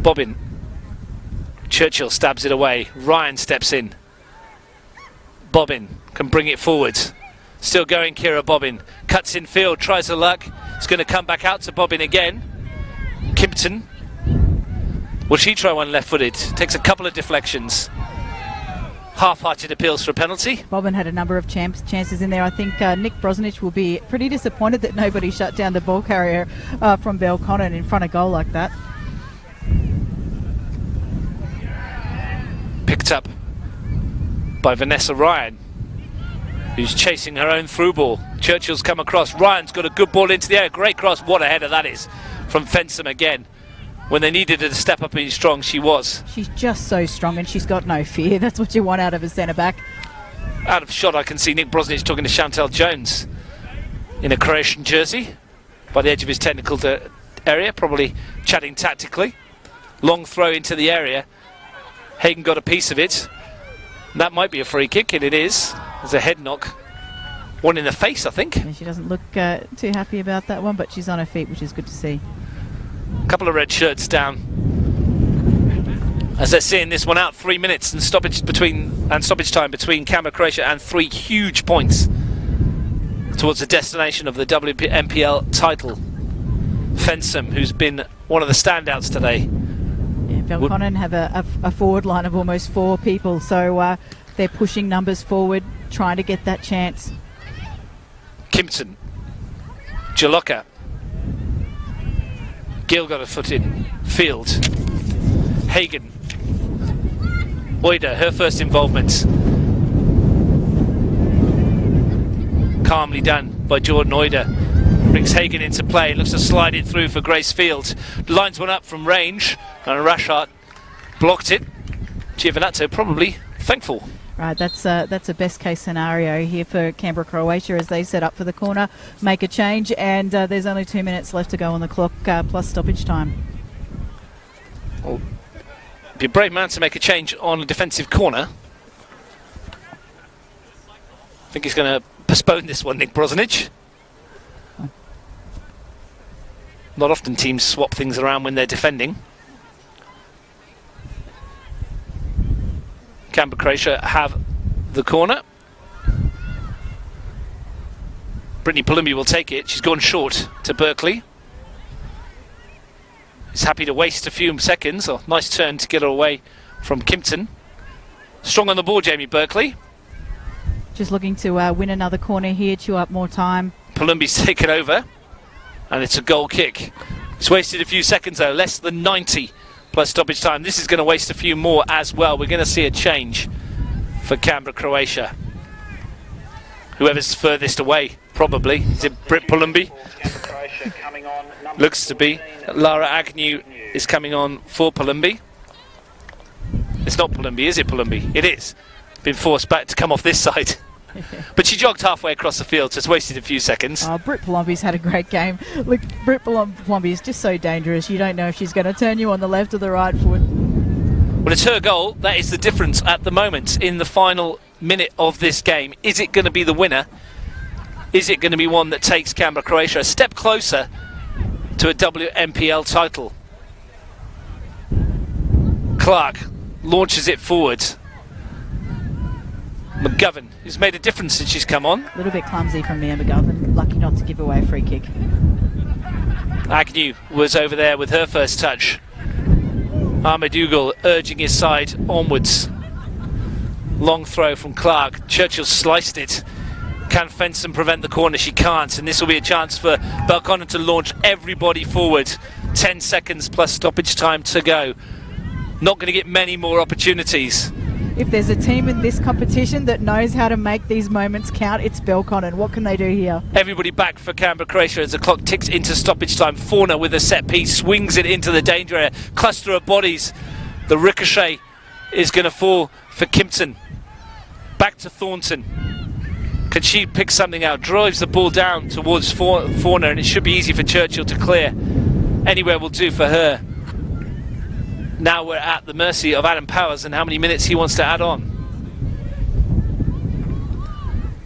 Bobbin. Churchill stabs it away. Ryan steps in. Bobbin can bring it forward. Still going, Kira Bobbin. Cuts in field, tries her luck. It's going to come back out to Bobbin again. Kimpton. Will she try one left-footed? Takes a couple of deflections. Half-hearted appeals for a penalty. Bobbin had a number of chances in there. I think Nick Brozanic will be pretty disappointed that nobody shut down the ball carrier from Belconnen in front of goal like that. Picked up by Vanessa Ryan, who's chasing her own through ball. Churchill's come across. Ryan's got a good ball into the air. Great cross. What a header that is from Fensom again. When they needed her to step up and be strong, she was. She's just so strong and she's got no fear. That's what you want out of a centre-back. Out of shot, I can see Nick Brozanic talking to Chantel Jones in a Croatian jersey by the edge of his technical area, probably chatting tactically. Long throw into the area. Hagen got a piece of it. That might be a free kick, and it is. There's a head knock. One in the face, I think. Yeah, she doesn't look too happy about that one, but she's on her feet, which is good to see. A couple of red shirts down. As they're seeing this one out, 3 minutes and stoppage time between Canberra, Croatia, and 3 huge points towards the destination of the NPL title. Fensom, who's been one of the standouts today. Yeah, Belconnen have a forward line of almost 4 people, so they're pushing numbers forward, trying to get that chance. Kimpton. Jaloka. Gill got a foot in. Field. Hagen. Oider, her first involvement. Calmly done by Jordan Oider. Brings Hagen into play. Looks to slide it through for Grace Field. Lines one up from range. And Rashard blocked it. Giovanazzo probably thankful. Right, that's a best case scenario here for Canberra, Croatia as they set up for the corner, make a change, and there's only 2 minutes left to go on the clock, plus stoppage time. Well, be a brave man to make a change on a defensive corner. I think he's going to postpone this one, Nick Brozanic. Not often teams swap things around when they're defending. Canberra, Croatia have the corner. Brittany Palumbi will take it. She's gone short to Berkeley. He's happy to waste a few seconds. Oh, nice turn to get her away from Kimpton. Strong on the ball, Jamie Berkeley. Just looking to win another corner here, chew up more time. Palumbi's taken over, and it's a goal kick. It's wasted a few seconds though, less than 90 plus stoppage time. This is going to waste a few more as well. We're going to see a change for Canberra, Croatia. Whoever's furthest away, probably. Is it Britt Palumbi? Looks to be. Lara Agnew is coming on for Palumbi. It's not Palumbi, is it Palumbi? It is. Been forced back to come off this side. But she jogged halfway across the field, so it's wasted a few seconds. Oh, Britt Palumbi's had a great game. Look, Britt Palumbi is just so dangerous. You don't know if she's going to turn you on the left or the right foot. Well, it's her goal. That is the difference at the moment in the final minute of this game. Is it going to be the winner? Is it going to be one that takes Canberra, Croatia a step closer to a WNPL title? Clark launches it forward. McGovern, who's made a difference since she's come on. A little bit clumsy from Mia McGovern. Lucky not to give away a free kick. Agnew was over there with her first touch. Ahmed Ugal urging his side onwards. Long throw from Clark. Churchill sliced it. Can Fenson prevent the corner? She can't, and this will be a chance for Belconnen to launch everybody forward. 10 seconds plus stoppage time to go. Not going to get many more opportunities. If there's a team in this competition that knows how to make these moments count, it's Belconnen. What can they do here? Everybody back for Canberra, Croatia as the clock ticks into stoppage time. Fauna with a set piece swings it into the danger area. Cluster of bodies. The ricochet is going to fall for Kimpton. Back to Thornton. Can she pick something out? Drives the ball down towards Fauna, and it should be easy for Churchill to clear. Anywhere will do for her. Now we're at the mercy of Adam Powers and how many minutes he wants to add on.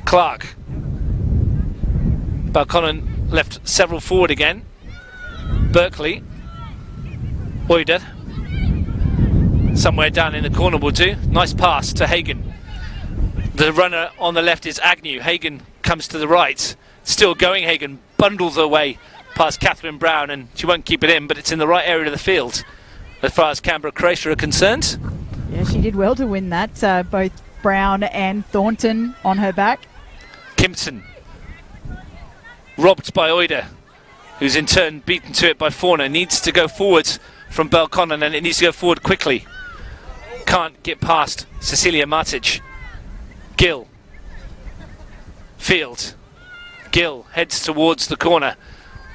Clark. Belconnen left several forward again. Berkeley. Oider. Somewhere down in the corner will do. Nice pass to Hagen. The runner on the left is Agnew. Hagen comes to the right. Still going, Hagen bundles her way past Catherine Brown, and she won't keep it in, but it's in the right area of the field as far as Canberra, Croatia are concerned. Yeah, she did well to win that. Both Brown and Thornton on her back. Kimpton. Robbed by Oider, who's in turn beaten to it by Fauna. Needs to go forward from Belconnen, and it needs to go forward quickly. Can't get past Cecilia Matic. Gill. Field. Gill heads towards the corner.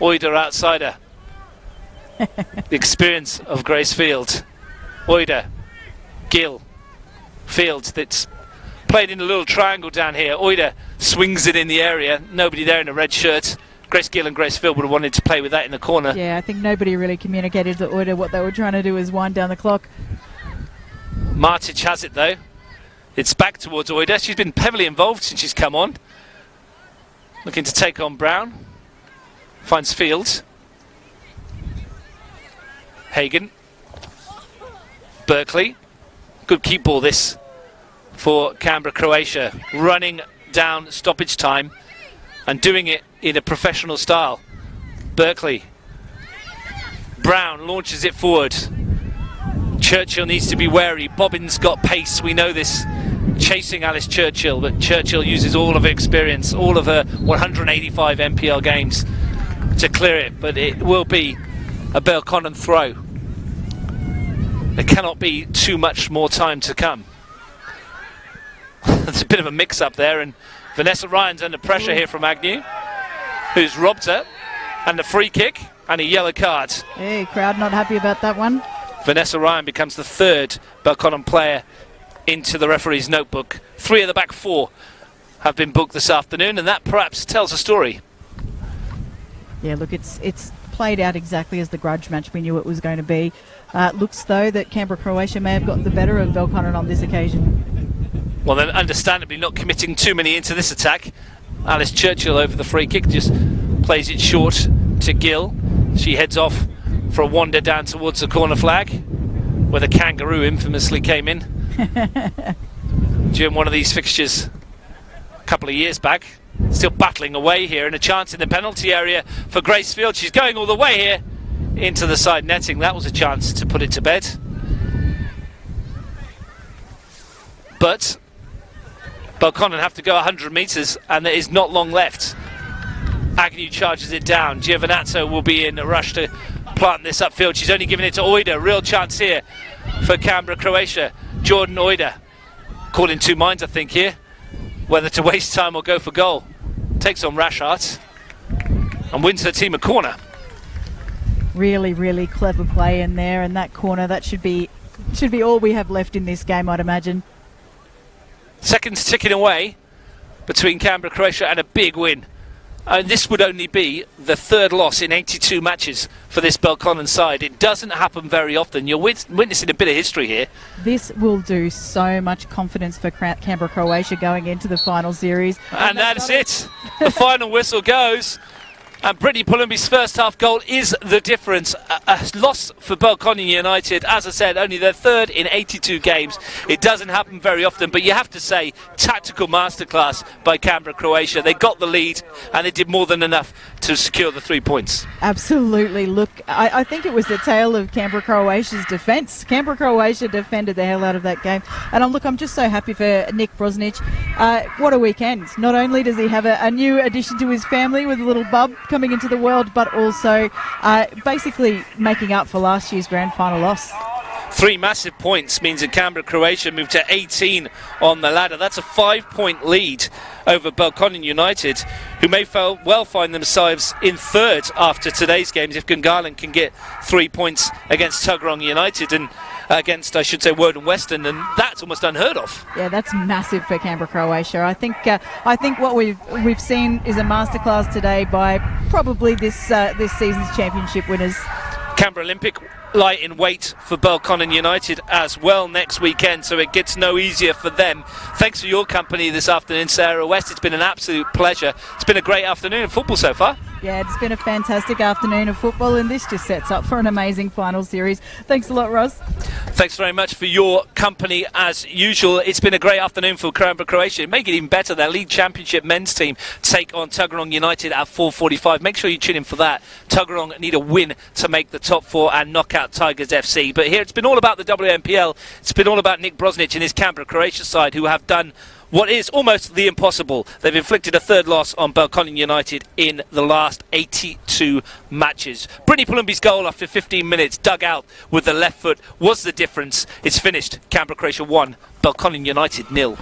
Oider outsider. The experience of Grace Field. Oider. Gill. Field. That's played in a little triangle down here. Oider swings it in the area. Nobody there in a red shirt. Grace Gill and Grace Field would have wanted to play with that in the corner. Yeah, I think nobody really communicated to Oider what they were trying to do is wind down the clock. Matic has it though. It's back towards Oider. She's been heavily involved since she's come on. Looking to take on Brown. Finds Fields. Hagen. Berkeley. Good keep ball this for Canberra, Croatia. Running down stoppage time and doing it in a professional style. Berkeley. Brown launches it forward. Churchill needs to be wary. Bobbin's got pace, we know this. Chasing Alice Churchill, but Churchill uses all of her experience, all of her 185 NPL games to clear it, but it will be a Belconnen throw. There cannot be too much more time to come. There's a bit of a mix-up there, and Vanessa Ryan's under pressure here from Agnew, who's robbed her, and a free kick and a yellow card. Hey, crowd not happy about that one. Vanessa Ryan becomes the third Belconnen player into the referee's notebook. 3 of the back 4 have been booked this afternoon, and that perhaps tells a story. Yeah, look, it's played out exactly as the grudge match we knew it was going to be. Looks though that Canberra, Croatia may have got the better of Belconnen on this occasion. Well, then understandably not committing too many into this attack. Alice Churchill over the free kick, just plays it short to Gill. She heads off for a wander down towards the corner flag, where the kangaroo infamously came in during one of these fixtures a couple of years back. Still battling away here, and a chance in the penalty area for Grace Field. She's going all the way here into the side netting. That was a chance to put it to bed, but Belconnen have to go 100 metres, and there is not long left. Agnew charges it down. Giovinazzo will be in a rush to plant this upfield. She's only given it to Oider. Real chance here for Canberra, Croatia. Jordan Oider caught in two minds, I think, here, whether to waste time or go for goal. Takes on Rashart and wins her team a corner. Really, really clever play in there, and that corner, that should be all we have left in this game, I'd imagine. Seconds ticking away. between Canberra, Croatia, and a big win. And this would only be the third loss in 82 matches for this Belconnen side. It doesn't happen very often. You're witnessing a bit of history here. This will do so much confidence for Canberra, Croatia going into the final series. And that's it. The final whistle goes. And Brittany Palumbi's first half goal is the difference. A loss for Belconnen United. As I said, only their third in 82 games. It doesn't happen very often, but you have to say, tactical masterclass by Canberra, Croatia. They got the lead and they did more than enough to secure the 3 points. Absolutely. Look, I think it was the tale of Canberra, Croatia's defence. Canberra, Croatia defended the hell out of that game. And I'm just so happy for Nick Brosnic. What a weekend. Not only does he have a new addition to his family with a little bub coming into the world, but also basically making up for last year's grand final loss. 3 massive points means that Canberra, Croatia moved to 18 on the ladder. That's a 5-point lead over Belconnen United, who may well find themselves in third after today's games if Gungahlin can get 3 points against Tuggeranong United and against, I should say, Woden Western, and that's almost unheard of. Yeah, that's massive for Canberra, Croatia. I think what we've seen is a masterclass today by probably this season's championship winners. Canberra Olympic lie in wait for Belconnen United as well next weekend, so it gets no easier for them. Thanks for your company this afternoon, Sarah West. It's been an absolute pleasure. It's been a great afternoon of football so far. Yeah, it's been a fantastic afternoon of football, and this just sets up for an amazing final series. Thanks a lot, Ross. Thanks very much for your company as usual. It's been a great afternoon for Canberra, Croatia. Make it even better. Their League Championship men's team take on Tuggeranong United at 4:45. Make sure you tune in for that. Tuggeranong need a win to make the top 4 and knock out Tigers FC. But here it's been all about the WNPL. It's been all about Nick Brosnic and his Canberra, Croatia side, who have done what is almost the impossible. They've inflicted a third loss on Belconnen United in the last 82 matches. Brittany Palumbi's goal after 15 minutes, dug out with the left foot, was the difference. It's finished. Canberra, Croatia 1, Belconnen United 0.